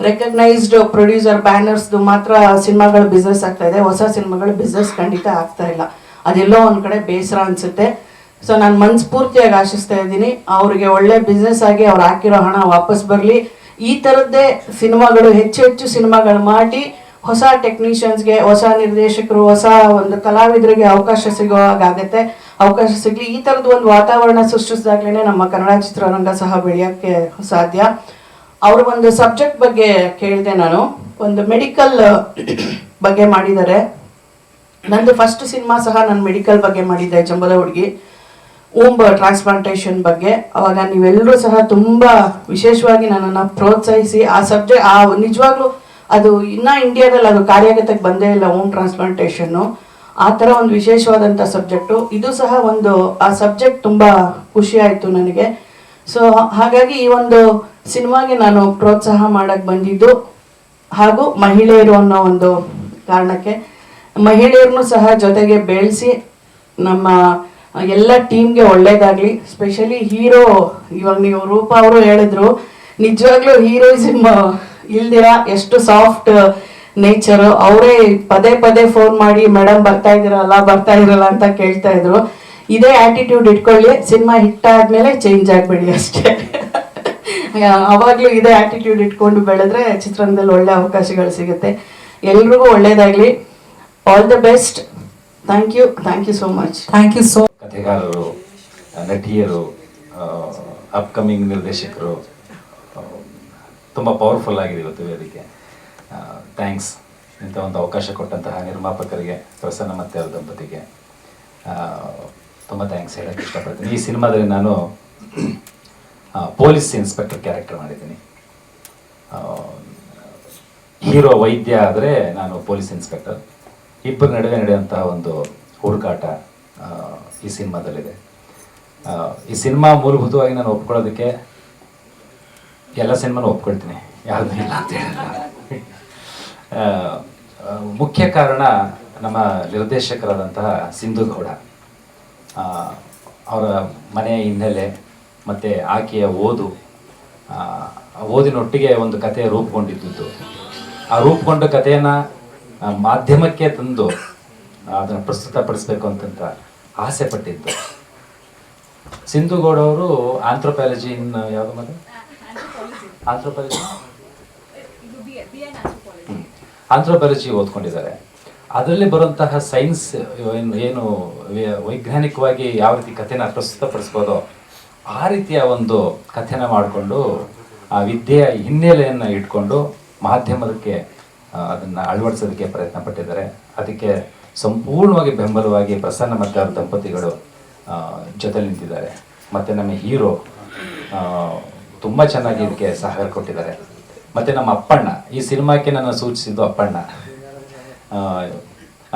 ರೆಕಗ್ನೈಸ್ಡ್ ಪ್ರೊಡ್ಯೂಸರ್ ಬ್ಯಾನರ್ಸ್ದು ಮಾತ್ರ ಸಿನಿಮಾಗಳು ಬಿಸ್ನೆಸ್ ಆಗ್ತಾ ಇದೆ. ಹೊಸ ಸಿನಿಮಾಗಳು ಬಿಸ್ನೆಸ್ ಖಂಡಿತ ಆಗ್ತಾ ಇಲ್ಲ. ಅದೆಲ್ಲೋ ಒಂದು ಕಡೆ ಬೇಸರ ಅನಿಸುತ್ತೆ. ಸೊ ನಾನು ಮನಸ್ಫೂರ್ತಿಯಾಗಿ ಆಶಿಸ್ತಾ ಇದ್ದೀನಿ ಅವ್ರಿಗೆ ಒಳ್ಳೆ ಬಿಸ್ನೆಸ್ ಆಗಿ ಅವ್ರು ಹಾಕಿರೋ ಹಣ ವಾಪಸ್ ಬರಲಿ. ಈ ಥರದ್ದೇ ಸಿನಿಮಾಗಳು ಹೆಚ್ಚು ಸಿನಿಮಾಗಳು ಮಾಡಿ ಹೊಸ ಟೆಕ್ನಿಷಿಯನ್ಸ್ಗೆ, ಹೊಸ ನಿರ್ದೇಶಕರು, ಹೊಸ ಒಂದು ಕಲಾವಿದರಿಗೆ ಅವಕಾಶ ಸಿಗೋವಾಗತ್ತೆ. ಅವಕಾಶ ಸಿಗಲಿ. ಈ ಥರದ್ದು ಒಂದು ವಾತಾವರಣ ಸೃಷ್ಟಿಸಿದಾಗ್ಲೇ ನಮ್ಮ ಕನ್ನಡ ಚಿತ್ರರಂಗ ಸಹ ಬೆಳೆಯೋಕ್ಕೆ ಸಾಧ್ಯ. ಅವರು ಒಂದು ಸಬ್ಜೆಕ್ಟ್ ಬಗ್ಗೆ ಕೇಳಿದೆ ನಾನು, ಒಂದು ಮೆಡಿಕಲ್ ಬಗ್ಗೆ ಮಾಡಿದ್ದಾರೆ. ನಂದು ಫಸ್ಟ್ ಸಿನಿಮಾ ಸಹ ನಾನು ಮೆಡಿಕಲ್ ಬಗ್ಗೆ ಮಾಡಿದ್ದೆ, ಜಂಬದ ಹುಡುಗಿ, ಓಂಬ್ ಟ್ರಾನ್ಸ್ಪ್ಲಾಂಟೇಷನ್ ಬಗ್ಗೆ. ಅವಾಗ ನೀವೆಲ್ಲರೂ ಸಹ ತುಂಬ ವಿಶೇಷವಾಗಿ ನನ್ನನ್ನು ಪ್ರೋತ್ಸಾಹಿಸಿ ಆ ಸಬ್ಜೆಕ್ಟ್, ನಿಜವಾಗ್ಲೂ ಅದು ಇನ್ನೂ ಇಂಡಿಯಾದಲ್ಲಿ ಅದು ಕಾರ್ಯಗತಕ್ಕೆ ಬಂದೇ ಇಲ್ಲ, ಓಮ್ ಟ್ರಾನ್ಸ್ಪ್ಲಾಂಟೇಷನ್ನು. ಆ ಥರ ಒಂದು ವಿಶೇಷವಾದಂಥ ಸಬ್ಜೆಕ್ಟು ಇದು ಸಹ ಒಂದು. ಆ ಸಬ್ಜೆಕ್ಟ್ ತುಂಬ ಖುಷಿ ಆಯಿತು ನನಗೆ. ಸೊ ಹಾಗಾಗಿ ಈ ಒಂದು ಸಿನಿಮಾಗೆ ನಾನು ಪ್ರೋತ್ಸಾಹ ಮಾಡಕ್ಕೆ ಬಂದಿದ್ದು, ಹಾಗೂ ಮಹಿಳೆಯರು ಅನ್ನೋ ಒಂದು ಕಾರಣಕ್ಕೆ ಮಹಿಳೆಯರನ್ನು ಸಹ ಜೊತೆಗೆ ಬೆಳೆಸಿ ನಮ್ಮ ಎಲ್ಲ ಟೀಮ್ಗೆ ಒಳ್ಳೇದಾಗಲಿ. ಸ್ಪೆಷಲಿ ಹೀರೋ, ಇವಾಗ ನೀವು ರೂಪಾ ಅವರು ಹೇಳಿದ್ರು, ನಿಜವಾಗ್ಲೂ ಹೀರೋಯಿಸಮ್ ಇಲ್ದಿರ ಎಷ್ಟು ಸಾಫ್ಟ್ ನೇಚರು. ಅವರೇ ಪದೇ ಫೋನ್ ಮಾಡಿ ಮೇಡಮ್ ಬರ್ತಾ ಇರಲ್ಲ ಅಂತ ಕೇಳ್ತಾ ಇದ್ರು. ಇದೇ ಆಟಿಟ್ಯೂಡ್ ಇಟ್ಕೊಳ್ಳಿ, ಸಿನಿಮಾ ಹಿಟ್ ಆದ್ಮೇಲೆ ಚೇಂಜ್ ಆಗಬೇಡಿ ಅಷ್ಟೇ. ಅವಾಗಲೂ ಇದೇ ಆಟಿಟ್ಯೂಡ್ ಇಟ್ಕೊಂಡು ಬೆಳೆದ್ರೆ ಚಿತ್ರರಂಗದಲ್ಲಿ ಒಳ್ಳೆ ಅವಕಾಶಗಳು ಸಿಗುತ್ತೆ. ಎಲ್ರಿಗೂ ಒಳ್ಳೇದಾಗಲಿ. All the best. Thank you so much. Thank you so. ಕಥೆಗಾರರು, ನಟಿಯರು, ಅಪ್ಕಮಿಂಗ್ ನಿರ್ದೇಶಕರು, ತುಂಬ ಪವರ್ಫುಲ್ ಆಗಿದೆ ಇವತ್ತು ವೇದಿಕೆ. ಥ್ಯಾಂಕ್ಸ್. ಇಂಥ ಒಂದು ಅವಕಾಶ ಕೊಟ್ಟಂತಹ ನಿರ್ಮಾಪಕರಿಗೆ, ಪ್ರಸನ್ನ ಮತ್ತು ಅವ್ರ ದಂಪತಿಗೆ ತುಂಬ ಥ್ಯಾಂಕ್ಸ್ ಹೇಳೋಕ್ಕೆ ಇಷ್ಟಪಡ್ತೀನಿ. ಈ ಸಿನಿಮಾದಲ್ಲಿ ನಾನು ಪೊಲೀಸ್ ಇನ್ಸ್ಪೆಕ್ಟರ್ ಕ್ಯಾರೆಕ್ಟರ್ ಮಾಡಿದ್ದೀನಿ. ಹೀರೋ ವೈದ್ಯ ಆದರೆ ನಾನು ಪೊಲೀಸ್ ಇನ್ಸ್ಪೆಕ್ಟರ್. ಇಬ್ಬರ ನಡುವೆ ನಡೆಯುವಂತಹ ಒಂದು ಹುಡುಕಾಟ ಈ ಸಿನಿಮಾದಲ್ಲಿದೆ. ಈ ಸಿನಿಮಾ ಮೂಲಭೂತವಾಗಿ ನಾನು ಒಪ್ಕೊಳ್ಳೋದಕ್ಕೆ, ಎಲ್ಲ ಸಿನಿಮಾನು ಒಪ್ಕೊಳ್ತೀನಿ, ಯಾವುದೂ ಇಲ್ಲ ಅಂತ ಹೇಳಿಲ್ಲ. ಮುಖ್ಯ ಕಾರಣ, ನಮ್ಮ ನಿರ್ದೇಶಕರಾದಂತಹ ಸಿಂಧು ಗೌಡ, ಅವರ ಮನೆಯ ಹಿನ್ನೆಲೆ ಮತ್ತು ಆಕೆಯ ಓದಿನೊಟ್ಟಿಗೆ ಒಂದು ಕಥೆ ರೂಪುಗೊಂಡಿದ್ದು, ಆ ರೂಪುಗೊಂಡ ಕಥೆಯನ್ನು ಮಾಧ್ಯಮಕ್ಕೆ ತಂದು ಅದನ್ನು ಪ್ರಸ್ತುತಪಡಿಸ್ಬೇಕು ಅಂತಂತ ಆಸೆ ಪಟ್ಟಿದ್ದು. ಸಿಂಧು ಗೌಡ ಅವರು ಆಂಥ್ರೋಪಾಲಜಿ ಯಾವುದು ಮತ್ತೆ ಆಂಥ್ರೋಪಾಲಜಿ ಓದ್ಕೊಂಡಿದ್ದಾರೆ. ಅದರಲ್ಲಿ ಬರುವಂತಹ ಸೈನ್ಸ್ ಏನು ವೈಜ್ಞಾನಿಕವಾಗಿ ಯಾವ ರೀತಿ ಕಥೆನ ಪ್ರಸ್ತುತಪಡಿಸ್ಬೋದೋ ಆ ರೀತಿಯ ಒಂದು ಕಥೆನ ಮಾಡಿಕೊಂಡು ಆ ವಿದ್ಯೆಯ ಹಿನ್ನೆಲೆಯನ್ನು ಇಟ್ಕೊಂಡು ಮಾಧ್ಯಮದಕ್ಕೆ ಅದನ್ನು ಅಳವಡಿಸೋದಕ್ಕೆ ಪ್ರಯತ್ನ ಪಟ್ಟಿದ್ದಾರೆ. ಅದಕ್ಕೆ ಸಂಪೂರ್ಣವಾಗಿ ಬೆಂಬಲವಾಗಿ ಪ್ರಸನ್ನ ಮತ್ತು ಅವರ ದಂಪತಿಗಳು ಜೊತೆ ನಿಂತಿದ್ದಾರೆ. ಮತ್ತು ನಮ್ಮ ಹೀರೋ ತುಂಬ ಚೆನ್ನಾಗಿ ಇದಕ್ಕೆ ಸಹಕಾರ ಕೊಟ್ಟಿದ್ದಾರೆ. ಮತ್ತು ನಮ್ಮ ಅಪ್ಪಣ್ಣ, ಈ ಸಿನಿಮಾಕ್ಕೆ ನನ್ನ ಸೂಚಿಸಿದ್ದು ಅಪ್ಪಣ್ಣ.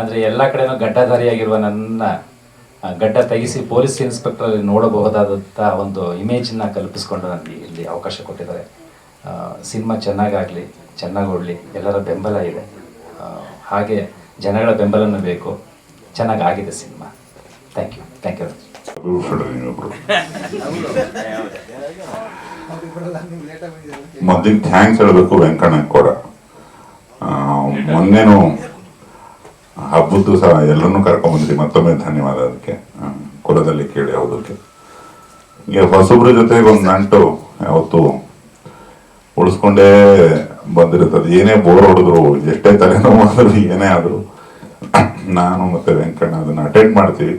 ಅಂದರೆ ಎಲ್ಲ ಕಡೆನೂ ಗಡ್ಡಧಾರಿಯಾಗಿರುವ ನನ್ನ ಗಡ್ಡ ತೆಗೆಸಿ ಪೊಲೀಸ್ ಇನ್ಸ್ಪೆಕ್ಟರಲ್ಲಿ ನೋಡಬಹುದಾದಂಥ ಒಂದು ಇಮೇಜನ್ನ ಕಲ್ಪಿಸ್ಕೊಂಡು ನನಗೆ ಇಲ್ಲಿ ಅವಕಾಶ ಕೊಟ್ಟಿದ್ದಾರೆ. ಸಿನಿಮಾ ಚೆನ್ನಾಗಾಗಲಿ, ಚೆನ್ನಾಗಿ ಓಡಲಿ, ಎಲ್ಲರ ಬೆಂಬಲ ಇದೆ. ಹಾಗೆ ಜನಗಳ ಬೆಂಬಲನೂ ಬೇಕು. ಚೆನ್ನಾಗಾಗಿದೆ ಸಿನಿಮಾ. Thank you. ಮೊದಲಿಗೆ ಥ್ಯಾಂಕ್ಸ್ ಹೇಳಬೇಕು ವೆಂಕಣ್ಣ ಕೂಡ. ಮೊನ್ನೆನೂ ಹಬ್ಬದ ದಿವಸ ಎಲ್ಲರನ್ನೂ ಕರ್ಕೊಂಡ್ಬಂದ್ರಿ, ಮತ್ತೊಮ್ಮೆ ಧನ್ಯವಾದ ಅದಕ್ಕೆ. ಕುಲದಲ್ಲಿ ಕೇಳಿ ಯಾವುದಕ್ಕೆ ಈಗ ಹೊಸಬ್ರ ಜೊತೆಗೆ ಒಂದು ನಂಟು ಯಾವತ್ತು ಉಳಿಸ್ಕೊಂಡೇ ಬಂದಿರುತ್ತದೆ. ಏನೇ ಬೋರ್ ಹೊಡೆದ್ರು, ಎಷ್ಟೇ ತಲೆನೋವು ಆದರೂ, ಏನೇ ಆದರೂ ನಾನು ಮತ್ತೆ ವೆಂಕಣ್ಣ ಅದನ್ನು ಅಟೆಂಡ್ ಮಾಡ್ತೀವಿ.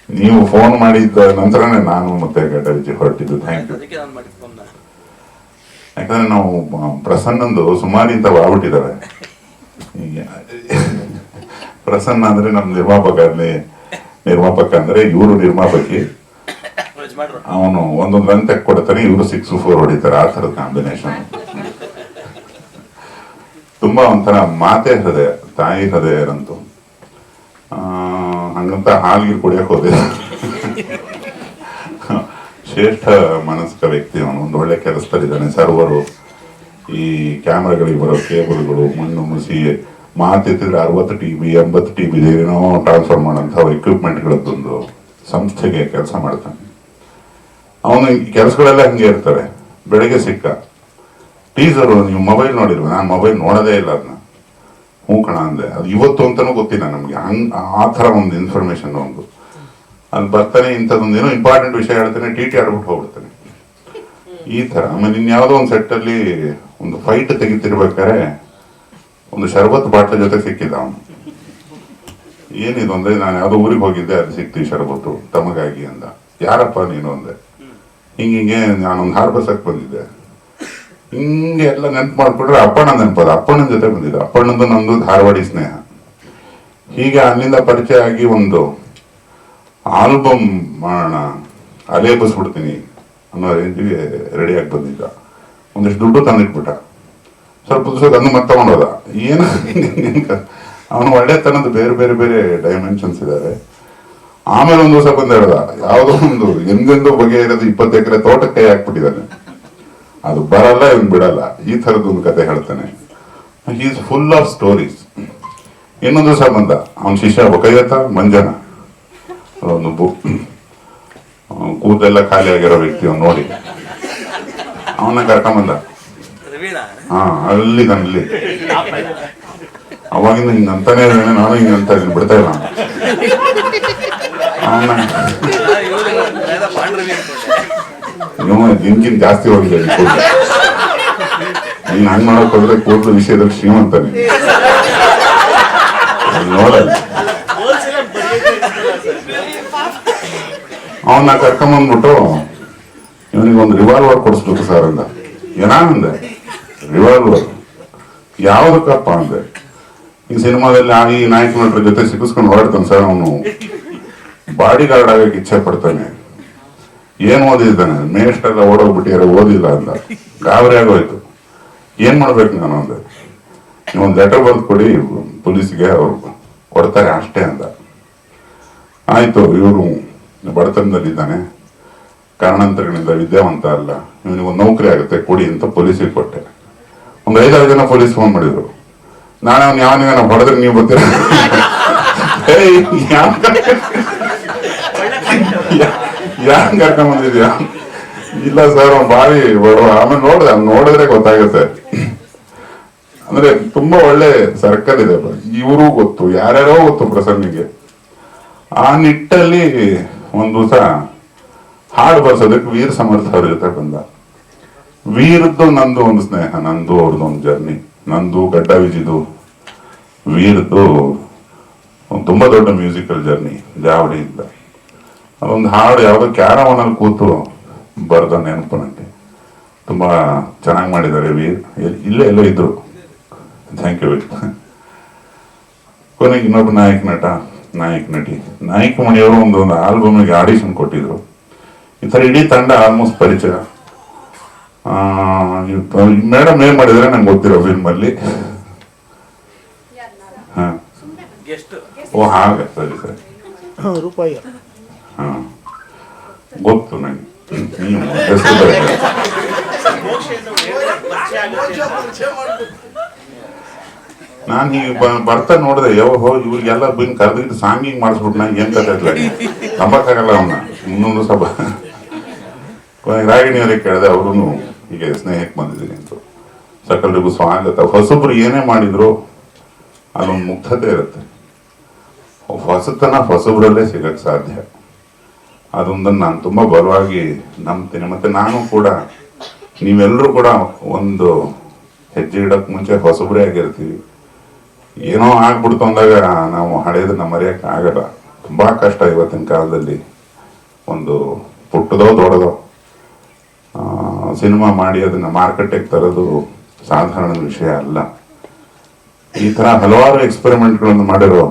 ನೀವು ಫೋನ್ ಮಾಡಿದ ನಂತರನೇ ನಾನು ಮತ್ತೆ ಗಡ್ಡ ವಿಜಯ್ ಹೊರಟಿದ್ದು. Thank you. ಯಾಕಂದ್ರೆ ನಾವು ಪ್ರಸನ್ನಂದು ಸುಮಾರು ಇಂಥ ಆಗ್ಬಿಟ್ಟಿದ್ದಾರೆ. ಪ್ರಸನ್ನ ಅಂದ್ರೆ ನಮ್ಮ ನಿರ್ಮಾಪಕ ಅಂದ್ರೆ ಇವರು ನಿರ್ಮಾಪಕಿ, ಅವನು ಒಂದೊಂದು ರನ್ ತೆಕ್ ಕೊಡ್ತಾನೆ, ಇವರು 6-4 ಹೊಡಿತಾರೆ. ಆ ಥರದ ಕಾಂಬಿನೇಷನ್ ತುಂಬಾ ಒಂಥರ ಮಾತೆ ಹೃದಯ, ತಾಯಿ ಹೃದಯರಂತೂ. ಹಂಗಂತ ಹಾಲ್ಗೆ ಕುಡಿಯಕ್ಕೆ ಹೋದಿಲ್ಲ. ಶ್ರೇಷ್ಠ ಮನಸ್ಕ ವ್ಯಕ್ತಿ ಅವನು. ಒಂದು ಒಳ್ಳೆ ಕೆಲಸದಲ್ಲಿದ್ದಾನೆ. ಸರ್ವರು, ಈ ಕ್ಯಾಮ್ರಾಗಳಿಗೆ ಬರೋ ಕೇಬಲ್ಗಳು, ಮಣ್ಣು ಮುಸಿ, ಮಾತೆತ್ತಿದ್ರೆ 60 TB 80 TB ಏನೋ ಟ್ರಾನ್ಸ್ಫರ್ ಮಾಡೋಂಥ ಎಕ್ವಿಪ್ಮೆಂಟ್ಗಳದ್ದೊಂದು ಸಂಸ್ಥೆಗೆ ಕೆಲಸ ಮಾಡ್ತಾನೆ. ಅವನು ಈ ಕೆಲಸಗಳೆಲ್ಲ ಹಂಗೆ ಇರ್ತವೆ. ಬೆಳಗ್ಗೆ ಸಿಕ್ಕ ಟೀಸರು, ನೀವು ಮೊಬೈಲ್ ನೋಡಿಲ್ವ? ನಾನು ಮೊಬೈಲ್ ನೋಡೋದೇ ಇಲ್ಲ ಅದನ್ನ. ಹ್ಞೂ ಕಣ ಅಂದೆ. ಅದು ಇವತ್ತು ಅಂತಲೂ ಗೊತ್ತಿಲ್ಲ ನಮಗೆ. ಆ ಥರ ಒಂದು ಇನ್ಫಾರ್ಮೇಶನ್ ಒಂದು ಅಲ್ಲಿ ಬರ್ತಾನೆ. ಇಂಥದ್ದೊಂದು ಏನೋ ಇಂಪಾರ್ಟೆಂಟ್ ವಿಷಯ ಹೇಳ್ತಾನೆ, TT ಆಡ್ಬಿಟ್ಟು ಹೋಗ್ಬಿಡ್ತಾನೆ. ಈ ಥರ. ಆಮೇಲೆ ಇನ್ಯಾವುದೋ ಒಂದು ಸೆಟ್ಟಲ್ಲಿ ಒಂದು ಫೈಟ್ ತೆಗಿತಿರ್ಬೇಕಾದ್ರೆ ಒಂದು ಶರಬತ್ ಬಾಟ್ಲ ಜೊತೆ ಸಿಕ್ಕಿದ್ದ ಅವನು. ಏನಿದು ಅಂದ್ರೆ, ನಾನು ಯಾವುದೋ ಊರಿಗೆ ಹೋಗಿದ್ದೆ, ಅದು ಸಿಕ್ತಿ ಶರಬತ್ತು ತಮಗಾಗಿ ಅಂದ. ಯಾರಪ್ಪ ನೀನು ಅಂದೆ. ಹಿಂಗೆ ನಾನೊಂದು ಹಾರ್ಬಸಕ್ಕೆ ಬಂದಿದ್ದೆ. ಹಿಂಗೆ ಎಲ್ಲ ನೆನ್ಪು ಮಾಡ್ಕೊಂಡ್ರೆ ಅಪ್ಪಣ್ಣ ನೆನಪದ. ಅಪ್ಪಣ್ಣನ ಜೊತೆ ಬಂದಿದ್ದ. ಅಪ್ಪಣ್ಣಂದು ನಮ್ದು ಧಾರವಾಡಿ ಸ್ನೇಹ. ಹೀಗೆ ಅಲ್ಲಿಂದ ಪರಿಚಯ ಆಗಿ ಒಂದು ಆಲ್ಬಮ್ ಮಾಡೋಣ, ಅಲೇಬಿಸ್ಬಿಡ್ತೀನಿ ಅನ್ನೋ ರೇಂಜಿಗೆ ರೆಡಿಯಾಗಿ ಬಂದಿದ್ದ. ಒಂದಿಷ್ಟು ದುಡ್ಡು ತಂದಿಟ್ಬಿಟ್ಟ. ಸ್ವಲ್ಪ ದಿವಸ ಅದನ್ನು ಮತ್ತೆ ತಗೊಂಡೋದ. ಏನು ಅವನು ಒಳ್ಳೆತನದ ಬೇರೆ ಬೇರೆ ಬೇರೆ ಡೈಮೆನ್ಷನ್ಸ್ ಇದ್ದಾರೆ. ಆಮೇಲೆ ಒಂದು ದಿವಸ ಬಂದು ಹೇಳ್ದ, ಯಾವುದೋ ಒಂದು ಎಂದೆಂದೋ ಬಗೆ ಇರೋದು 20 ಎಕರೆ ತೋಟಕ್ಕೆ ಕೈ ಹಾಕ್ಬಿಟ್ಟಿದ್ದಾನೆ, ಅದು ಬರಲ್ಲ, ಇವನು ಬಿಡಲ್ಲ. ಈ ಥರದ್ದೊಂದು ಕತೆ ಹೇಳ್ತಾನೆ. He is full of stories. ಇನ್ನೊಂದು ದಿವಸ ಬಂದ ಅವನ ಶಿಷ್ಯ ಕೈಯತ್ತ ಮಂಜನ, ಒಂದು ಕೂದಲೆಲ್ಲ ಖಾಲಿ ಆಗಿರೋ ವ್ಯಕ್ತಿ ಅವ್ನು ನೋಡಿ ಅವನ್ನ ಕರ್ಕೊಂಬಂದ. ಹಾ, ಅಲ್ಲಿ ಅವಾಗಿಂದ ಹಿಂಗಂತಾನೆ ಇದ್ದಾನೆ. ನಾನು ಹಿಂಗಂತ ಇದೀನಿ, ಬಿಡ್ತಾ ಇಲ್ಲ ಅವನ್ನ. ನಿನ್ಗಿನ್ ಜಾಸ್ತಿ ಹೋಗಿದೆ ನೀನ್ ಹಂಗ್ ಮಾಡಕ್ ಹೋದ್ರೆ ಕೂದಲು ವಿಷಯದಲ್ಲಿ ಶ್ರೀಮಂತನೇ ನೋಡಲ್ಲ. ಅವನ್ನ ಕರ್ಕೊಂಬಂದ್ಬಿಟ್ಟು ಇವನಿಗೆ ಒಂದು ರಿವಾಲ್ವರ್ ಕೊಡಿಸ್ಬೇಕು ಸರ್ ಅಂದ. ಏನಂದೆ? ರಿವಾಲ್ವರ್ ಯಾವ್ದಕ್ಕಪ್ಪ ಅಂದೆ. ಈ ಸಿನಿಮಾದಲ್ಲಿ ಈ ನಾಯಕ ನಟರ ಜೊತೆ ಸಿಕ್ಕಿಸ್ಕೊಂಡು ಹೊರಡ್ತಾನೆ ಸರ್. ಅವನು ಬಾಡಿ ಗಾರ್ಡ್ ಆಗಕ್ಕೆ ಇಚ್ಛೆ ಪಡ್ತಾನೆ. ಏನ್ ಓದಿದ್ದಾನೆ? ಮೇಷ್ಟೆಲ್ಲ ಓಡೋಗ್ಬಿಟ್ಟಿಯಾರ, ಓದಿಲ್ಲ ಅಂದ. ಗಾಬರಿ ಆಗೋಯ್ತು. ಏನ್ ಮಾಡ್ಬೇಕು ನಾನು ಅಂದೆ. ನೀವೊಂದು ಲೆಟರ್ ಬರೆದು ಕೊಡಿ ಪೊಲೀಸ್ಗೆ, ಅವ್ರು ಕೊಡ್ತಾರೆ ಅಷ್ಟೇ ಅಂದ. ಆಯ್ತು, ಇವರು ಬಡತನದಲ್ಲಿದ್ದಾನೆ, ಕಾರಣಾಂತರಗಳಿಂದ ವಿದ್ಯಾವಂತ ಅಲ್ಲ, ಇವನಿಗೆ ಒಂದು ನೌಕರಿ ಆಗುತ್ತೆ ಕೊಡಿ ಅಂತ ಪೊಲೀಸಿಗೆ ಕೊಟ್ಟೆ. ಒಂದು 5-6 ಜನ ಪೊಲೀಸ್ ಫೋನ್ ಮಾಡಿದ್ರು. ನಾಳೆ ಅವ್ನು ಯಾವನಿಗಾನ ಹೊಡೆದ್ರೆ ನೀವು ಬರ್ತೀರ? ಯಾರು ಕರ್ಕೊಂಡ್ ಬಂದಿದ್ಯಾ? ಇಲ್ಲ ಸರ್ ಅವ್ನು ಭಾರಿ ಬಡವ. ಆಮೇಲೆ ನೋಡಿದ್ರೆ ಗೊತ್ತಾಗುತ್ತೆ. ಅಂದ್ರೆ ತುಂಬಾ ಒಳ್ಳೆ ಸರ್ಕಲ್ ಇದೆ. ಇವರು ಗೊತ್ತು, ಯಾರ್ಯಾರೋ ಗೊತ್ತು ಪ್ರಸನ್ನಿಗೆ. ಆ ನಿಟ್ಟಲ್ಲಿ ಒಂದ್ ದಿವಸ ಹಾಡು ಬರ್ಸೋದಕ್ಕೆ ವೀರ್ ಸಮರ್ಥ ಅವ್ರ ಜೊತೆ ಬಂದ. ವೀರದ್ದು ನಂದು ಒಂದು ಸ್ನೇಹ, ನಂದು ಅವ್ರದ್ದು ಒಂದು ಜರ್ನಿ, ನಂದು ಗಡ್ಡ ವಿಜಿದು ವೀರದ್ದು ತುಂಬಾ ದೊಡ್ಡ ಮ್ಯೂಸಿಕಲ್ ಜರ್ನಿ ಜಾವಡಿಯಿಂದ. ಅದೊಂದು ಹಾಡು ಯಾವುದೋ ಕ್ಯಾರವನಲ್ಲಿ ಕೂತು ಬರ್ದ ನೆನಪು ನನಗೆ. ತುಂಬಾ ಚೆನ್ನಾಗಿ ಮಾಡಿದ್ದಾರೆ ವೀರ್. ಇಲ್ಲೇ ಎಲ್ಲೋ ಇದ್ರು. Thank you. ಕೊನೆಗೆ ಇನ್ನೊಬ್ಬ ನಾಯಕ ನಟಿ ನಾಯಕ ಮಣಿಯವರು ಒಂದು ಆಲ್ಬಮ್ಗೆ ಆಡಿಷನ್ ಕೊಟ್ಟಿದ್ರು. ಈ ತರ ಇಡೀ ತಂಡ ಆಲ್ಮೋಸ್ಟ್ ಪರಿಚಯ. ಮೇಡಮ್ ಏನ್ ಮಾಡಿದ್ರೆ ನಂಗೆ ಗೊತ್ತಿರೋ ಫಿಲ್ಮ್ ಅಲ್ಲಿ. ಓ ಹಾಗೆ, ಸರಿ ಸರಿ, ಹಾ ಗೊತ್ತು ನಂಗೆ. ನಾನು ಹೀಗೆ ಬರ್ತಾ ನೋಡಿದೆ, ಇವ್ರಿಗೆಲ್ಲ ಬಂದು ಕರೆದಿದ್ದು ಸಾಂಗಿಂಗ್ ಮಾಡಿಸ್ಬಿಟ್ಟು ನಂಗೆ ಏನ್ ಕತೆ ನಂಬಕ್ಕಾಗಲ್ಲ ಅವನ್ನ. ಮುಂದೊಂದು ಸಭ ರಾಗಿಣಿಯವರಿಗೆ ಕೇಳಿದೆ, ಅವರು ಹೀಗೆ ಸ್ನೇಹಕ್ಕೆ ಬಂದಿದ್ದೀನಿ ಅಂತ. ಸಕಲರಿಗೂ ಸ್ವಾಗತ. ಹೊಸಬ್ರು ಏನೇ ಮಾಡಿದ್ರು ಅಲ್ಲೊಂದು ಮುಗ್ಧತೆ ಇರುತ್ತೆ. ಹೊಸತನ ಹೊಸಬ್ರಲ್ಲೇ ಸಿಗಕ್ಕೆ ಸಾಧ್ಯ. ಅದೊಂದನ್ನು ನಾನು ತುಂಬ ಬಲವಾಗಿ ನಂಬ್ತೀನಿ. ಮತ್ತೆ ನಾನು ಕೂಡ, ನೀವೆಲ್ಲರೂ ಕೂಡ ಒಂದು ಹೆಜ್ಜೆ ಇಡಕ್ಕೆ ಮುಂಚೆ ಹೊಸಬ್ರೇ ಆಗಿರ್ತೀವಿ. ಏನೋ ಆಗ್ಬಿಡ್ತು ಅಂದಾಗ ನಾವು ಹಳೇದನ್ನ ಮರೆಯೋಕ್ಕೆ ಆಗಲ್ಲ. ತುಂಬಾ ಕಷ್ಟ ಇವತ್ತಿನ ಕಾಲದಲ್ಲಿ. ಒಂದು ಪುಟ್ಟದೋ ದೊಡ್ಡದೋ ಸಿನಿಮಾ ಮಾಡಿ ಅದನ್ನ ಮಾರ್ಕೆಟಿಗೆ ತರೋದು ಸಾಧಾರಣ ವಿಷಯ ಅಲ್ಲ. ಈ ತರ ಹಲವಾರು ಎಕ್ಸ್ಪೆರಿಮೆಂಟ್ಗಳನ್ನು ಮಾಡಿರೋ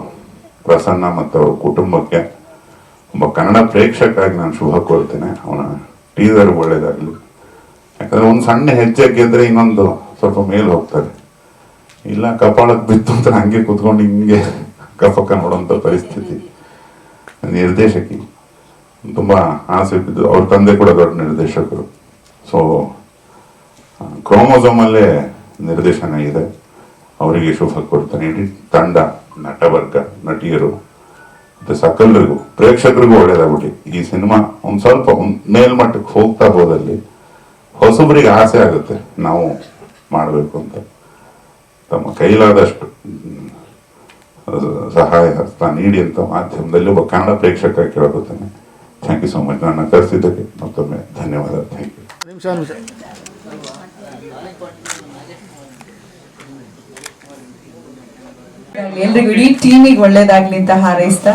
ಪ್ರಸನ್ನ ಮತ್ತು ಅವ್ರ ಕುಟುಂಬಕ್ಕೆ ಒಬ್ಬ ಕನ್ನಡ ಪ್ರೇಕ್ಷಕಾಗಿ ನಾನು ಶುಭ ಕೋರ್ತೇನೆ. ಅವನ ಟೀಸರ್ ಒಳ್ಳೇದಾಗಲಿ. ಯಾಕಂದ್ರೆ ಒಂದು ಸಣ್ಣ ಹೆಜ್ಜೆ ಗೆದ್ರೆ ಇನ್ನೊಂದು ಸ್ವಲ್ಪ ಮೇಲೆ ಹೋಗ್ತಾರೆ. ಇಲ್ಲ ಕಪಾಳಕ್ಕೆ ಬಿತ್ತು ಅಂತ ಹಂಗೆ ಕೂತ್ಕೊಂಡು ಹಿಂಗೆ ಕಫಕ್ಕ ನೋಡುವಂಥ ಪರಿಸ್ಥಿತಿ. ನಿರ್ದೇಶಕಿ ತುಂಬಾ ಆಸೆ ಬಿದ್ದು, ಅವ್ರ ತಂದೆ ಕೂಡ ದೊಡ್ಡ ನಿರ್ದೇಶಕರು. ಸೊ ಕ್ರೋಮೋಸೋಮಲ್ಲೇ ನಿರ್ದೇಶನ ಇದೆ. ಅವರಿಗೆ ಶುಭ ಕೊಡ್ತಾನೆ. ಇಡೀ ತಂಡ, ನಟವರ್ಗ, ನಟಿಯರು ಮತ್ತೆ ಸಕಲರಿಗೂ ಪ್ರೇಕ್ಷಕರಿಗೂ ಒಳ್ಳೇದಾಗ್ಬಿಟ್ಟು ಈ ಸಿನಿಮಾ ಒಂದ್ ಸ್ವಲ್ಪ ಮೇಲ್ಮಟ್ಟಕ್ಕೆ ಹೋಗ್ತಾ ಹೋದಲ್ಲಿ ಹೊಸಬರಿಗೆ ಆಸೆ ಆಗುತ್ತೆ ನಾವು ಮಾಡಬೇಕು ಅಂತ. ತಮ್ಮ ಕೈಲಾದಷ್ಟು ಸಹಾಯ ಹಸ್ತ ನೀಡಿ ಅಂತ ಮಾಧ್ಯಮದಲ್ಲಿ ಒಬ್ಬ ಕನ್ನಡ ಪ್ರೇಕ್ಷಕ ಕೇಳಬರ್ತೇನೆ. Thank you so much. ನನ್ನ ಕರೆಸಿದ್ದಕ್ಕೆ ಮತ್ತೊಮ್ಮೆ ಧನ್ಯವಾದ. Thank you. ಎಲ್ರಿಗೂ ಇಡೀ ಟೀಮಿಗೆ ಒಳ್ಳೇದಾಗ್ಲಿ ಅಂತ ಹಾರೈಸ್ತಾ